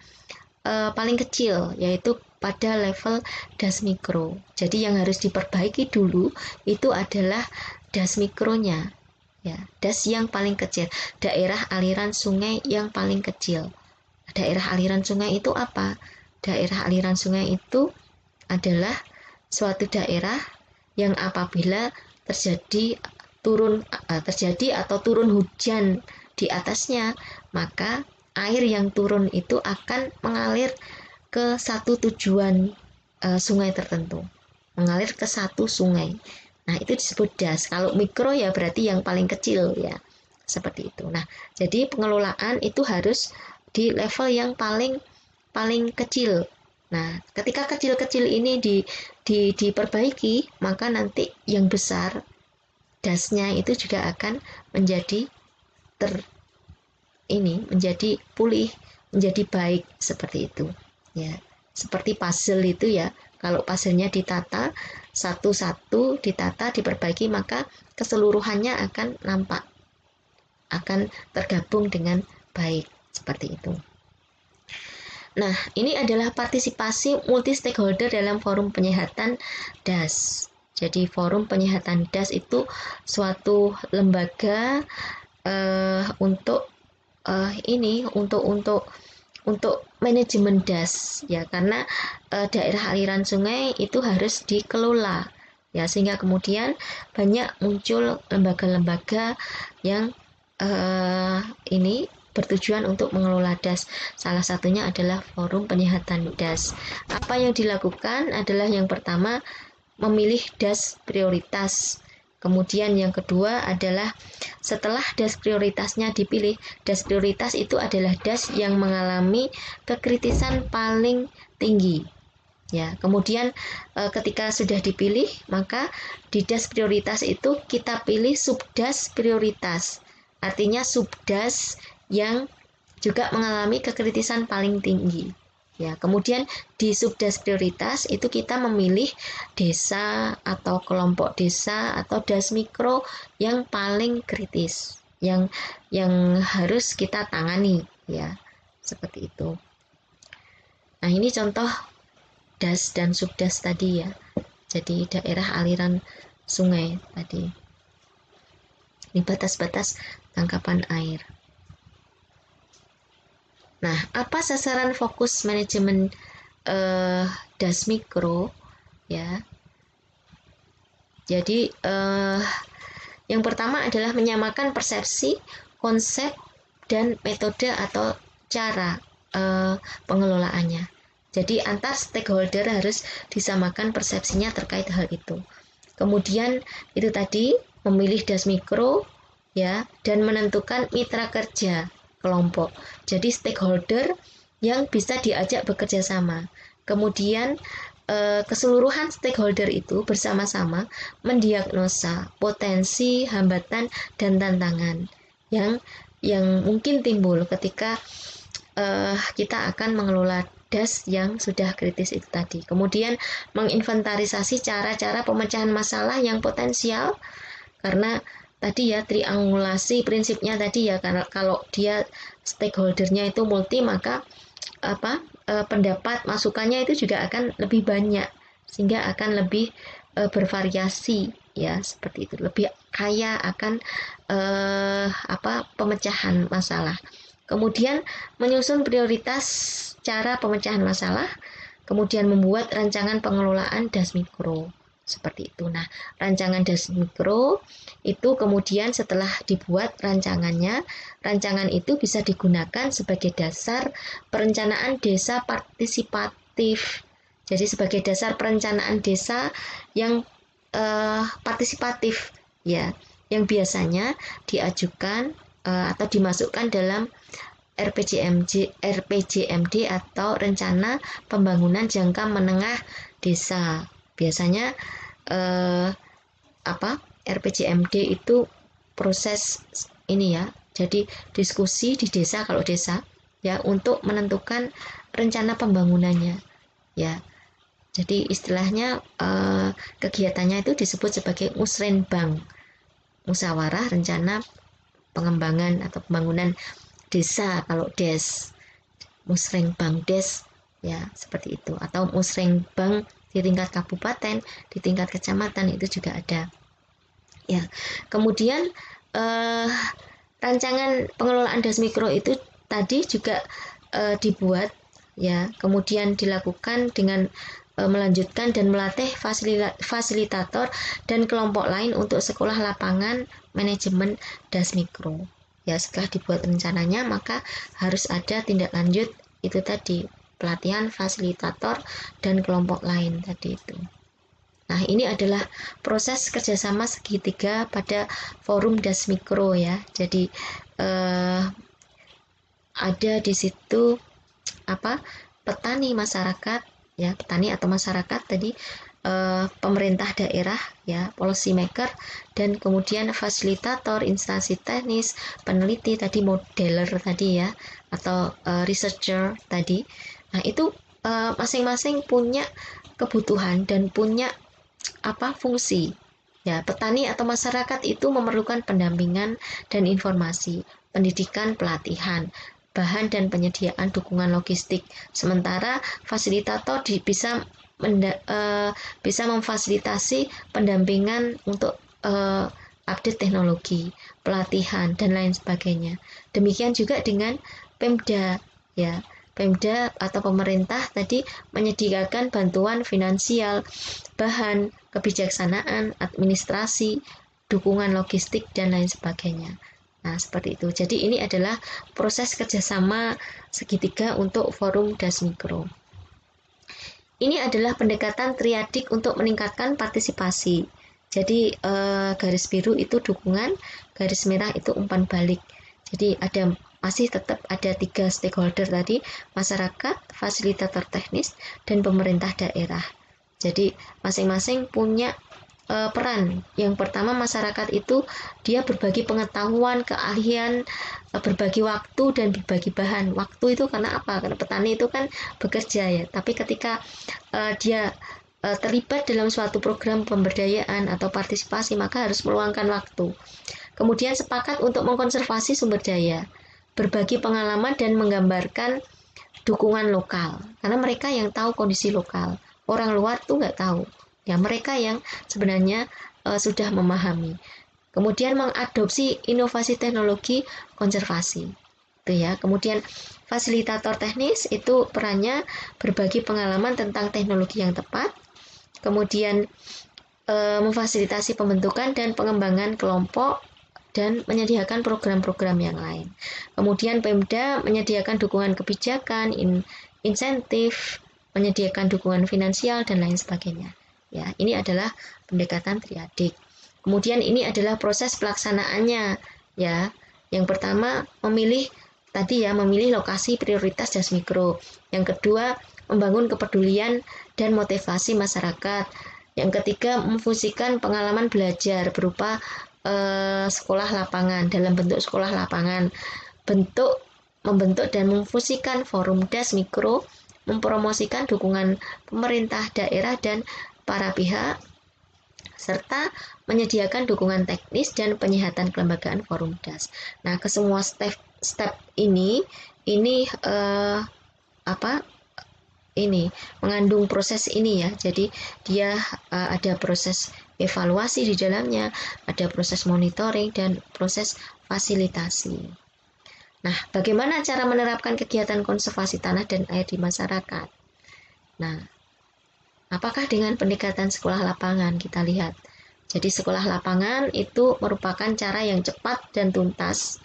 S1: kecil, yaitu pada level das mikro. Jadi yang harus diperbaiki dulu itu adalah das mikronya, ya, das yang paling kecil, daerah aliran sungai yang paling kecil. Daerah aliran sungai itu apa? Daerah aliran sungai itu adalah suatu daerah yang apabila terjadi atau turun hujan di atasnya, maka air yang turun itu akan mengalir ke satu tujuan sungai tertentu, mengalir ke satu sungai. Nah, itu disebut das. Kalau mikro ya berarti yang paling kecil ya, seperti itu. Nah, jadi pengelolaan itu harus di level yang paling kecil. Nah, ketika kecil-kecil ini diperbaiki, maka nanti yang besar dasnya itu juga akan menjadi menjadi pulih, menjadi baik, seperti itu ya. Seperti puzzle itu ya, kalau puzzle-nya ditata satu-satu, diperbaiki, maka keseluruhannya akan nampak, akan tergabung dengan baik, seperti itu. Nah, ini adalah partisipasi multi stakeholder dalam forum penyehatan das. Jadi forum penyehatan das itu suatu lembaga untuk manajemen das ya, karena daerah aliran sungai itu harus dikelola ya, sehingga kemudian banyak muncul lembaga-lembaga yang bertujuan untuk mengelola das. Salah satunya adalah forum penyehatan das. Apa yang dilakukan adalah yang pertama memilih das prioritas. Kemudian yang kedua adalah setelah das prioritasnya dipilih, das prioritas itu adalah das yang mengalami kekritisan paling tinggi. Ya, kemudian ketika sudah dipilih, maka di das prioritas itu kita pilih subdas prioritas. Artinya subdas yang juga mengalami kekritisan paling tinggi. Ya, kemudian di subdas prioritas itu kita memilih desa atau kelompok desa atau das mikro yang paling kritis, yang harus kita tangani ya, seperti itu. Nah, ini contoh das dan subdas tadi ya. Jadi daerah aliran sungai tadi. Ini batas-batas tangkapan air. Nah, apa sasaran fokus manajemen das mikro ya? Jadi yang pertama adalah menyamakan persepsi, konsep, dan metode atau cara pengelolaannya. Jadi antar stakeholder harus disamakan persepsinya terkait hal itu. Kemudian itu tadi memilih das mikro ya, dan menentukan mitra kerja kelompok. Jadi stakeholder yang bisa diajak bekerja sama. Kemudian keseluruhan stakeholder itu bersama-sama mendiagnosa potensi, hambatan, dan tantangan yang mungkin timbul ketika kita akan mengelola das yang sudah kritis itu tadi. Kemudian menginventarisasi cara-cara pemecahan masalah yang potensial, karena tadi ya triangulasi prinsipnya tadi ya, karena kalau dia stakeholdernya itu multi, maka pendapat masukannya itu juga akan lebih banyak, sehingga akan lebih bervariasi ya, seperti itu, lebih kaya akan pemecahan masalah. Kemudian menyusun prioritas cara pemecahan masalah, kemudian membuat rancangan pengelolaan das mikro seperti itu. Nah, rancangan Das Mikro itu kemudian setelah dibuat rancangannya, rancangan itu bisa digunakan sebagai dasar perencanaan desa partisipatif. Jadi sebagai dasar perencanaan desa yang partisipatif, ya, yang biasanya diajukan atau dimasukkan dalam RPJMD atau Rencana Pembangunan Jangka Menengah Desa. Biasanya RPJMD itu proses ini ya. Jadi diskusi di desa, kalau desa ya, untuk menentukan rencana pembangunannya ya. Jadi istilahnya kegiatannya itu disebut sebagai musrenbang, musyawarah rencana pengembangan atau pembangunan desa kalau des, musrenbang des ya, seperti itu. Atau musrenbang di tingkat kabupaten, di tingkat kecamatan itu juga ada ya. Kemudian rancangan pengelolaan Das Mikro itu tadi juga dibuat ya, kemudian dilakukan dengan melanjutkan dan melatih fasilitator dan kelompok lain untuk sekolah lapangan manajemen Das Mikro. Ya, setelah dibuat rencananya maka harus ada tindak lanjut itu tadi, pelatihan fasilitator dan kelompok lain tadi itu. Nah, ini adalah proses kerjasama segitiga pada forum Das Mikro ya. Jadi ada di situ petani masyarakat ya, petani atau masyarakat tadi, pemerintah daerah ya, policy maker, dan kemudian fasilitator, instansi teknis, peneliti tadi, modeler tadi ya, atau researcher tadi. Nah, itu masing-masing punya kebutuhan dan punya fungsi ya. Petani atau masyarakat itu memerlukan pendampingan dan informasi, pendidikan, pelatihan, bahan dan penyediaan dukungan logistik. Sementara fasilitator bisa memfasilitasi pendampingan untuk update teknologi, pelatihan dan lain sebagainya. Demikian juga dengan Pemda ya. Pemda atau pemerintah tadi menyediakan bantuan finansial, bahan, kebijaksanaan, administrasi, dukungan logistik dan lain sebagainya. Nah, seperti itu. Jadi ini adalah proses kerjasama segitiga untuk forum Das Mikro. Ini adalah pendekatan triadik untuk meningkatkan partisipasi. Jadi garis biru itu dukungan, garis merah itu umpan balik. Jadi masih tetap ada 3 stakeholder tadi, masyarakat, fasilitator teknis, dan pemerintah daerah. Jadi masing-masing punya peran. Yang pertama, masyarakat itu dia berbagi pengetahuan, keahlian, berbagi waktu dan berbagi bahan. Waktu itu karena apa? Karena petani itu kan bekerja ya. Tapi ketika dia terlibat dalam suatu program pemberdayaan atau partisipasi, maka harus meluangkan waktu. Kemudian sepakat untuk mengkonservasi sumber daya, berbagi pengalaman dan menggambarkan dukungan lokal. Karena mereka yang tahu kondisi lokal. Orang luar tuh nggak tahu. Ya, mereka yang sebenarnya sudah memahami. Kemudian mengadopsi inovasi teknologi konservasi. Itu ya. Kemudian fasilitator teknis itu perannya berbagi pengalaman tentang teknologi yang tepat. Kemudian memfasilitasi pembentukan dan pengembangan kelompok dan menyediakan program-program yang lain. Kemudian Pemda menyediakan dukungan kebijakan, insentif, menyediakan dukungan finansial dan lain sebagainya. Ya, ini adalah pendekatan triadik. Kemudian ini adalah proses pelaksanaannya ya. Yang pertama memilih lokasi prioritas Das Mikro. Yang kedua, membangun kepedulian dan motivasi masyarakat. Yang ketiga, memfungsikan pengalaman belajar berupa sekolah lapangan, dalam bentuk sekolah lapangan. Membentuk dan memfungsikan forum Das Mikro, mempromosikan dukungan pemerintah daerah dan para pihak, serta menyediakan dukungan teknis dan penyihatan kelembagaan forum Das. Nah, ke semua step ini mengandung proses ini ya. Jadi dia ada proses evaluasi di dalamnya, ada proses monitoring dan proses fasilitasi. Nah, bagaimana cara menerapkan kegiatan konservasi tanah dan air di masyarakat? Nah, Apakah dengan pendekatan sekolah lapangan? Kita lihat. Jadi sekolah lapangan itu merupakan cara yang cepat dan tuntas.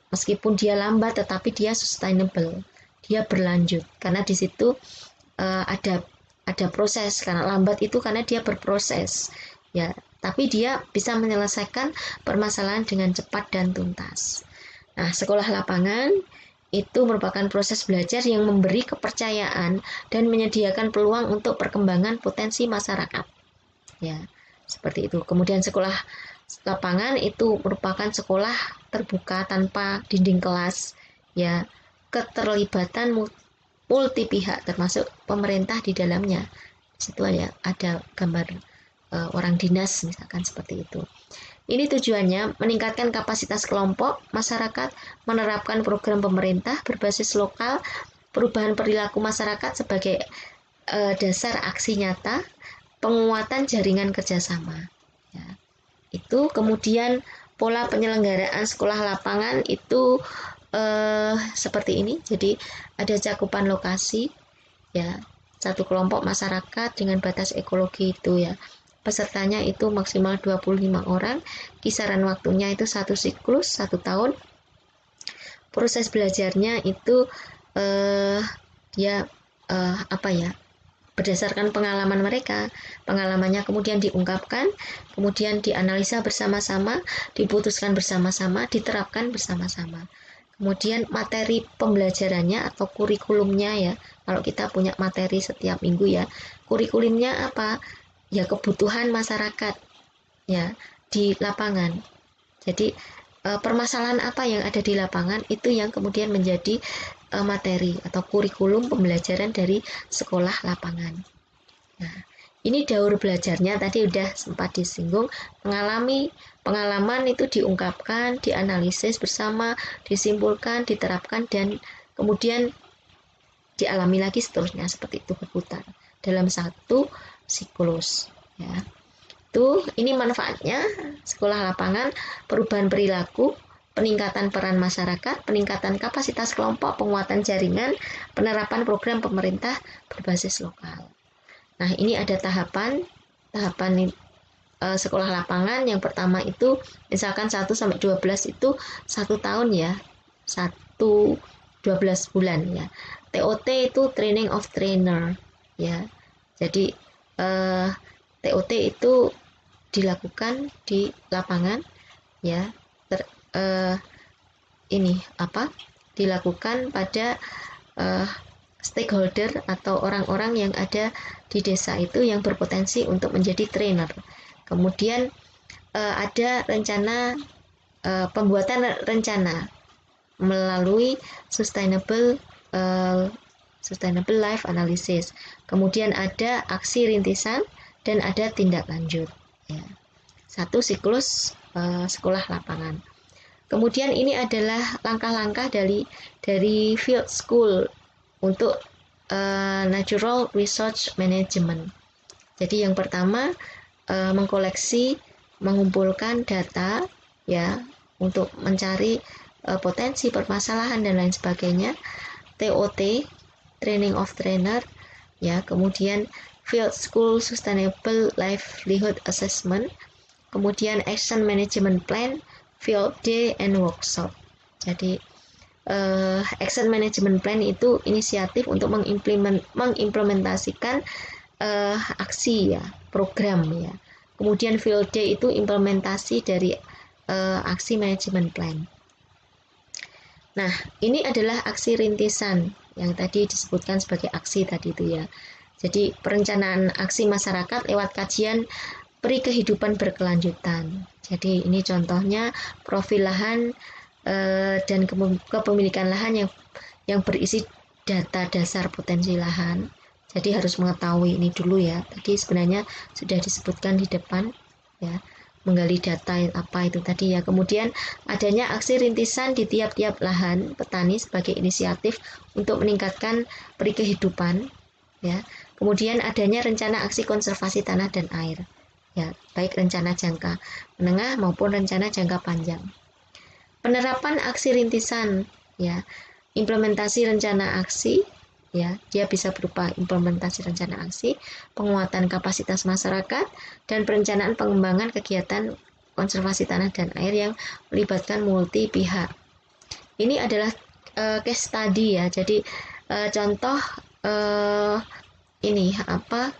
S1: Meskipun dia lambat, tetapi dia sustainable. Dia berlanjut. Karena di situ ada proses. Karena lambat itu karena dia berproses. Ya, tapi dia bisa menyelesaikan permasalahan dengan cepat dan tuntas. Nah, sekolah lapangan itu merupakan proses belajar yang memberi kepercayaan dan menyediakan peluang untuk perkembangan potensi masyarakat. Ya, seperti itu. Kemudian sekolah lapangan itu merupakan sekolah terbuka tanpa dinding kelas, ya, keterlibatan multi pihak termasuk pemerintah di dalamnya. Di situ ada gambar orang dinas misalkan seperti itu. Ini tujuannya meningkatkan kapasitas kelompok masyarakat, menerapkan program pemerintah berbasis lokal, perubahan perilaku masyarakat sebagai dasar aksi nyata, penguatan jaringan kerjasama. Ya. Itu kemudian pola penyelenggaraan sekolah lapangan itu seperti ini. Jadi ada cakupan lokasi, ya, satu kelompok masyarakat dengan batas ekologi itu ya. Pesertanya itu maksimal 25 orang, kisaran waktunya itu 1 siklus, 1 tahun. Proses belajarnya itu berdasarkan pengalaman mereka. Pengalamannya kemudian diungkapkan, kemudian dianalisa bersama-sama, diputuskan bersama-sama, diterapkan bersama-sama. Kemudian materi pembelajarannya atau kurikulumnya ya, kalau kita punya materi setiap minggu ya, kurikulumnya apa? Ya kebutuhan masyarakat ya di lapangan. Jadi permasalahan apa yang ada di lapangan itu yang kemudian menjadi materi atau kurikulum pembelajaran dari sekolah lapangan. Nah, ini daur belajarnya tadi udah sempat disinggung, pengalaman itu diungkapkan, dianalisis bersama, disimpulkan, diterapkan, dan kemudian dialami lagi seterusnya seperti itu berputar dalam satu siklus ya. Ini manfaatnya sekolah lapangan, perubahan perilaku, peningkatan peran masyarakat, peningkatan kapasitas kelompok, penguatan jaringan, penerapan program pemerintah berbasis lokal. Nah, ini ada tahapan sekolah lapangan. Yang pertama itu misalkan 1 sampai 12 itu 1 tahun ya. 12 bulan ya. TOT itu training of trainer ya. Jadi TOT itu dilakukan di lapangan ya. Dilakukan pada stakeholder atau orang-orang yang ada di desa itu yang berpotensi untuk menjadi trainer. Kemudian ada rencana pembuatan rencana melalui sustainable life analysis. Kemudian ada aksi rintisan dan ada tindak lanjut. Ya. 1 siklus sekolah lapangan. Kemudian ini adalah langkah-langkah dari field school untuk natural resource management. Jadi yang pertama mengumpulkan data ya untuk mencari potensi permasalahan dan lain sebagainya. TOT training of trainer ya, kemudian field school sustainable livelihood assessment, kemudian action management plan, field day and workshop. Jadi action management plan itu inisiatif untuk mengimplementasikan aksi ya, program ya. Kemudian field day itu implementasi dari aksi management plan. Nah, ini adalah aksi rintisan yang tadi disebutkan sebagai aksi tadi itu ya. Jadi perencanaan aksi masyarakat lewat kajian peri kehidupan berkelanjutan. Jadi ini contohnya profil lahan dan kepemilikan lahan yang berisi data dasar potensi lahan. Jadi harus mengetahui ini dulu ya. Tadi sebenarnya sudah disebutkan di depan ya. Menggali data apa itu tadi ya. Kemudian adanya aksi rintisan di tiap-tiap lahan petani sebagai inisiatif untuk meningkatkan peri kehidupan ya. Kemudian adanya rencana aksi konservasi tanah dan air ya, baik rencana jangka menengah maupun rencana jangka panjang. Penerapan aksi rintisan ya, implementasi rencana aksi ya. Dia bisa berupa implementasi rencana aksi, penguatan kapasitas masyarakat, dan perencanaan pengembangan kegiatan konservasi tanah dan air yang melibatkan multi pihak. Ini adalah case study ya. Jadi contoh ini apa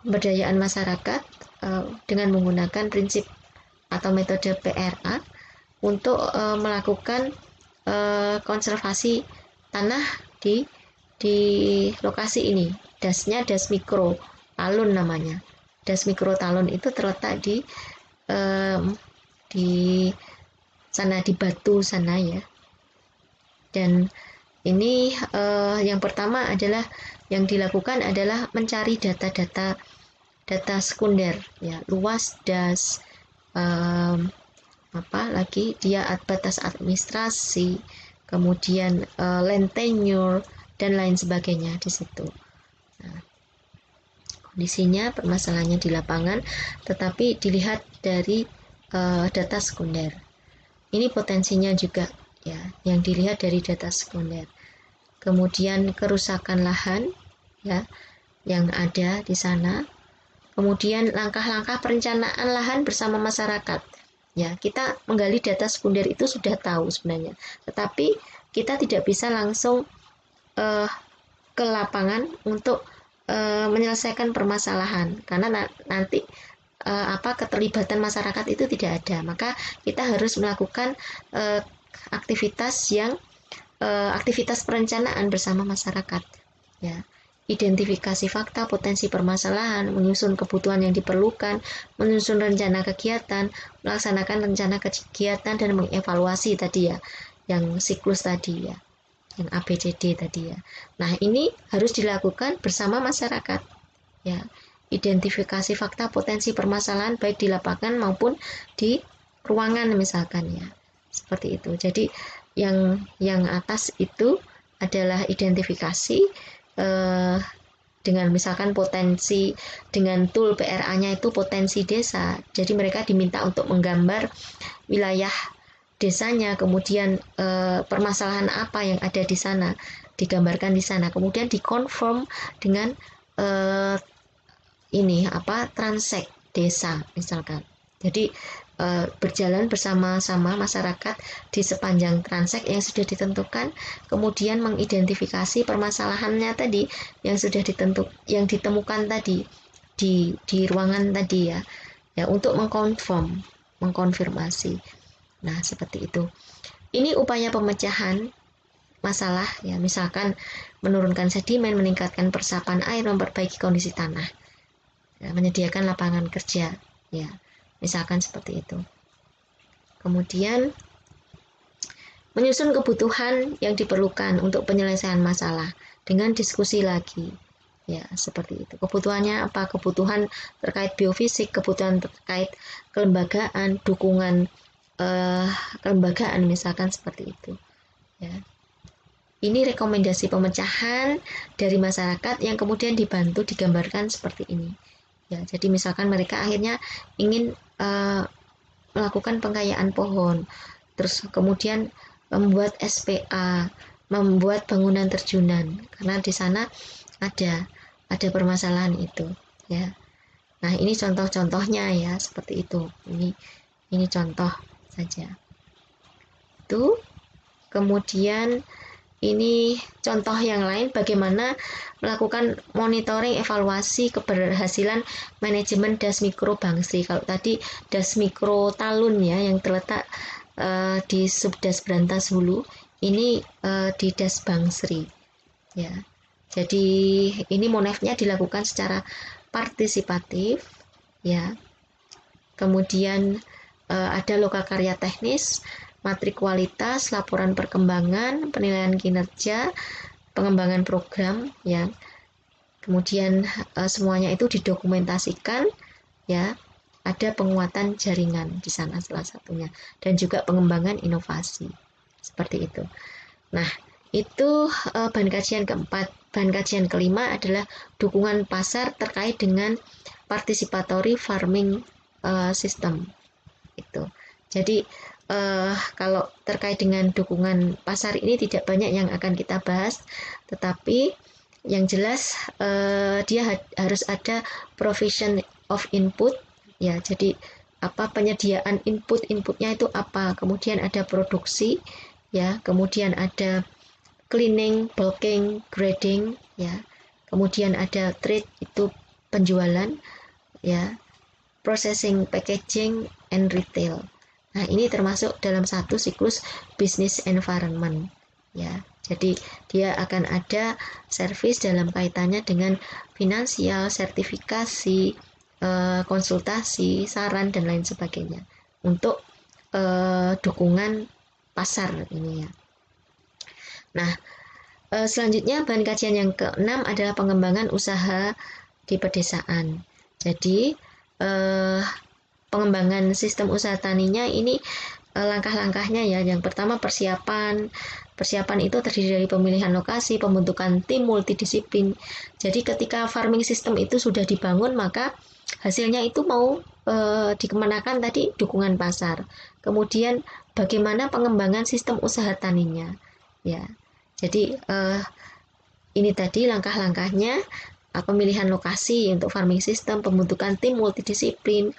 S1: pemberdayaan masyarakat dengan menggunakan prinsip atau metode PRA untuk melakukan konservasi tanah di lokasi ini. Dasnya das mikro talun namanya. Das mikro talun itu terletak di sana, di Batu sana ya. Dan ini yang pertama adalah yang dilakukan adalah mencari data sekunder ya, luas das, apa lagi dia batas administrasi, kemudian land tenure dan lain sebagainya di situ. Nah, kondisinya permasalahannya di lapangan, tetapi dilihat dari data sekunder. Ini potensinya juga ya, yang dilihat dari data sekunder. Kemudian kerusakan lahan ya yang ada di sana. Kemudian langkah-langkah perencanaan lahan bersama masyarakat. Ya, kita menggali data sekunder itu sudah tahu sebenarnya, tetapi kita tidak bisa langsung ke lapangan untuk menyelesaikan permasalahan karena nanti keterlibatan masyarakat itu tidak ada. Maka kita harus melakukan aktivitas perencanaan bersama masyarakat. Ya. Identifikasi fakta, potensi permasalahan, menyusun kebutuhan yang diperlukan, menyusun rencana kegiatan, melaksanakan rencana kegiatan, dan mengevaluasi tadi ya, yang siklus tadi ya, yang ABCD tadi ya. Nah, ini harus dilakukan bersama masyarakat ya. Identifikasi fakta, potensi permasalahan baik di lapangan maupun di ruangan misalkan ya. Seperti itu. Jadi yang atas itu adalah identifikasi dengan misalkan potensi, dengan tool PRA-nya itu potensi desa. Jadi mereka diminta untuk menggambar wilayah desanya, kemudian permasalahan apa yang ada di sana, digambarkan di sana, kemudian dikonfirm dengan transek desa misalkan. Jadi berjalan bersama-sama masyarakat di sepanjang transek yang sudah ditentukan, kemudian mengidentifikasi permasalahannya tadi yang sudah ditemukan tadi di ruangan tadi ya untuk mengkonfirmasi. Nah, seperti itu. Ini upaya pemecahan masalah ya, misalkan menurunkan sedimen, meningkatkan peresapan air, memperbaiki kondisi tanah, ya, menyediakan lapangan kerja ya. Misalkan seperti itu. Kemudian menyusun kebutuhan yang diperlukan untuk penyelesaian masalah dengan diskusi lagi. Ya, seperti itu. Kebutuhannya apa? Kebutuhan terkait biofisik, kebutuhan terkait kelembagaan, dukungan kelembagaan misalkan seperti itu. Ya. Ini rekomendasi pemecahan dari masyarakat yang kemudian dibantu digambarkan seperti ini. Ya, jadi misalkan mereka akhirnya ingin melakukan pengkayaan pohon, terus kemudian membuat SPA, membuat bangunan terjunan, karena di sana ada permasalahan itu, ya. Nah, ini contoh-contohnya ya, seperti itu. Ini contoh saja. Itu kemudian ini contoh yang lain bagaimana melakukan monitoring evaluasi keberhasilan manajemen das mikro Bangsri. Kalau tadi das mikro Talun ya yang terletak di Subdas Brantas Hulu, ini di das Bangsri ya. Jadi ini monefnya dilakukan secara partisipatif ya. Kemudian ada lokakarya teknis, matrik kualitas, laporan perkembangan, penilaian kinerja, pengembangan program ya. Kemudian semuanya itu didokumentasikan ya. Ada penguatan jaringan di sana salah satunya, dan juga pengembangan inovasi. Seperti itu. Nah, itu bahan kajian keempat. Bahan kajian kelima adalah dukungan pasar terkait dengan participatory farming system. Itu. Jadi kalau terkait dengan dukungan pasar ini tidak banyak yang akan kita bahas, tetapi Yang jelas dia harus ada provision of input ya. Jadi apa penyediaan inputnya itu apa, kemudian ada produksi ya, kemudian ada cleaning, bulking, grading ya, kemudian ada trade itu penjualan ya, processing, packaging, and retail. Nah, ini termasuk dalam satu siklus business environment ya. Jadi dia akan ada service dalam kaitannya dengan finansial, sertifikasi, konsultasi, saran dan lain sebagainya untuk dukungan pasar ini ya. Nah, selanjutnya bahan kajian yang keenam adalah pengembangan usaha di pedesaan. Jadi pengembangan sistem usaha taninya ini langkah-langkahnya ya. Yang pertama persiapan itu terdiri dari pemilihan lokasi, pembentukan tim multidisiplin. Jadi ketika farming system itu sudah dibangun, maka hasilnya itu mau dikemanakan tadi dukungan pasar. Kemudian bagaimana pengembangan sistem usaha taninya ya. Jadi ini tadi langkah-langkahnya, pemilihan lokasi untuk farming system, pembentukan tim multidisiplin,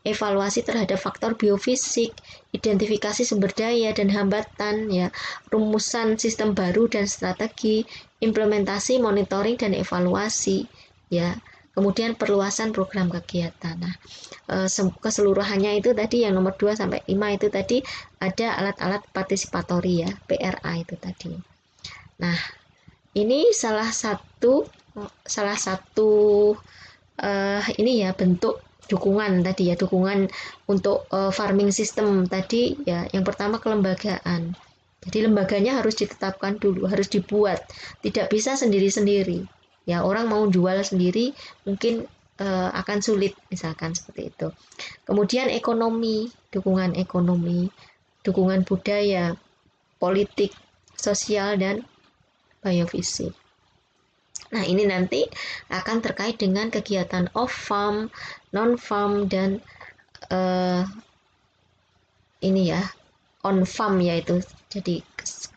S1: evaluasi terhadap faktor biofisik, identifikasi sumber daya dan hambatan ya, rumusan sistem baru dan strategi, implementasi, monitoring dan evaluasi ya. Kemudian perluasan program kegiatan. Nah, keseluruhannya itu tadi yang nomor 2 sampai 5 itu tadi ada alat-alat partisipatori ya, PRA itu tadi. Nah, ini salah satu ini ya bentuk dukungan tadi ya, dukungan untuk farming system tadi ya. Yang pertama kelembagaan. Jadi lembaganya harus ditetapkan dulu, harus dibuat. Tidak bisa sendiri-sendiri. Ya, orang mau jual sendiri mungkin akan sulit misalkan seperti itu. Kemudian ekonomi, dukungan budaya, politik, sosial dan biofisik. Nah, ini nanti akan terkait dengan kegiatan off-farm, non-farm, dan ini ya, on-farm yaitu. Jadi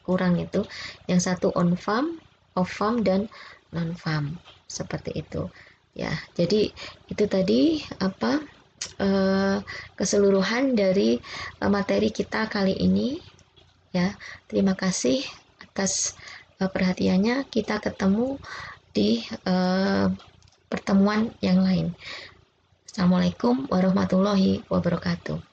S1: kurang itu. Yang satu on-farm, off-farm, dan non-farm. Seperti itu. Ya, jadi itu tadi keseluruhan dari materi kita kali ini. Ya, terima kasih atas perhatiannya. Kita ketemu di pertemuan yang lain. Assalamualaikum warahmatullahi wabarakatuh.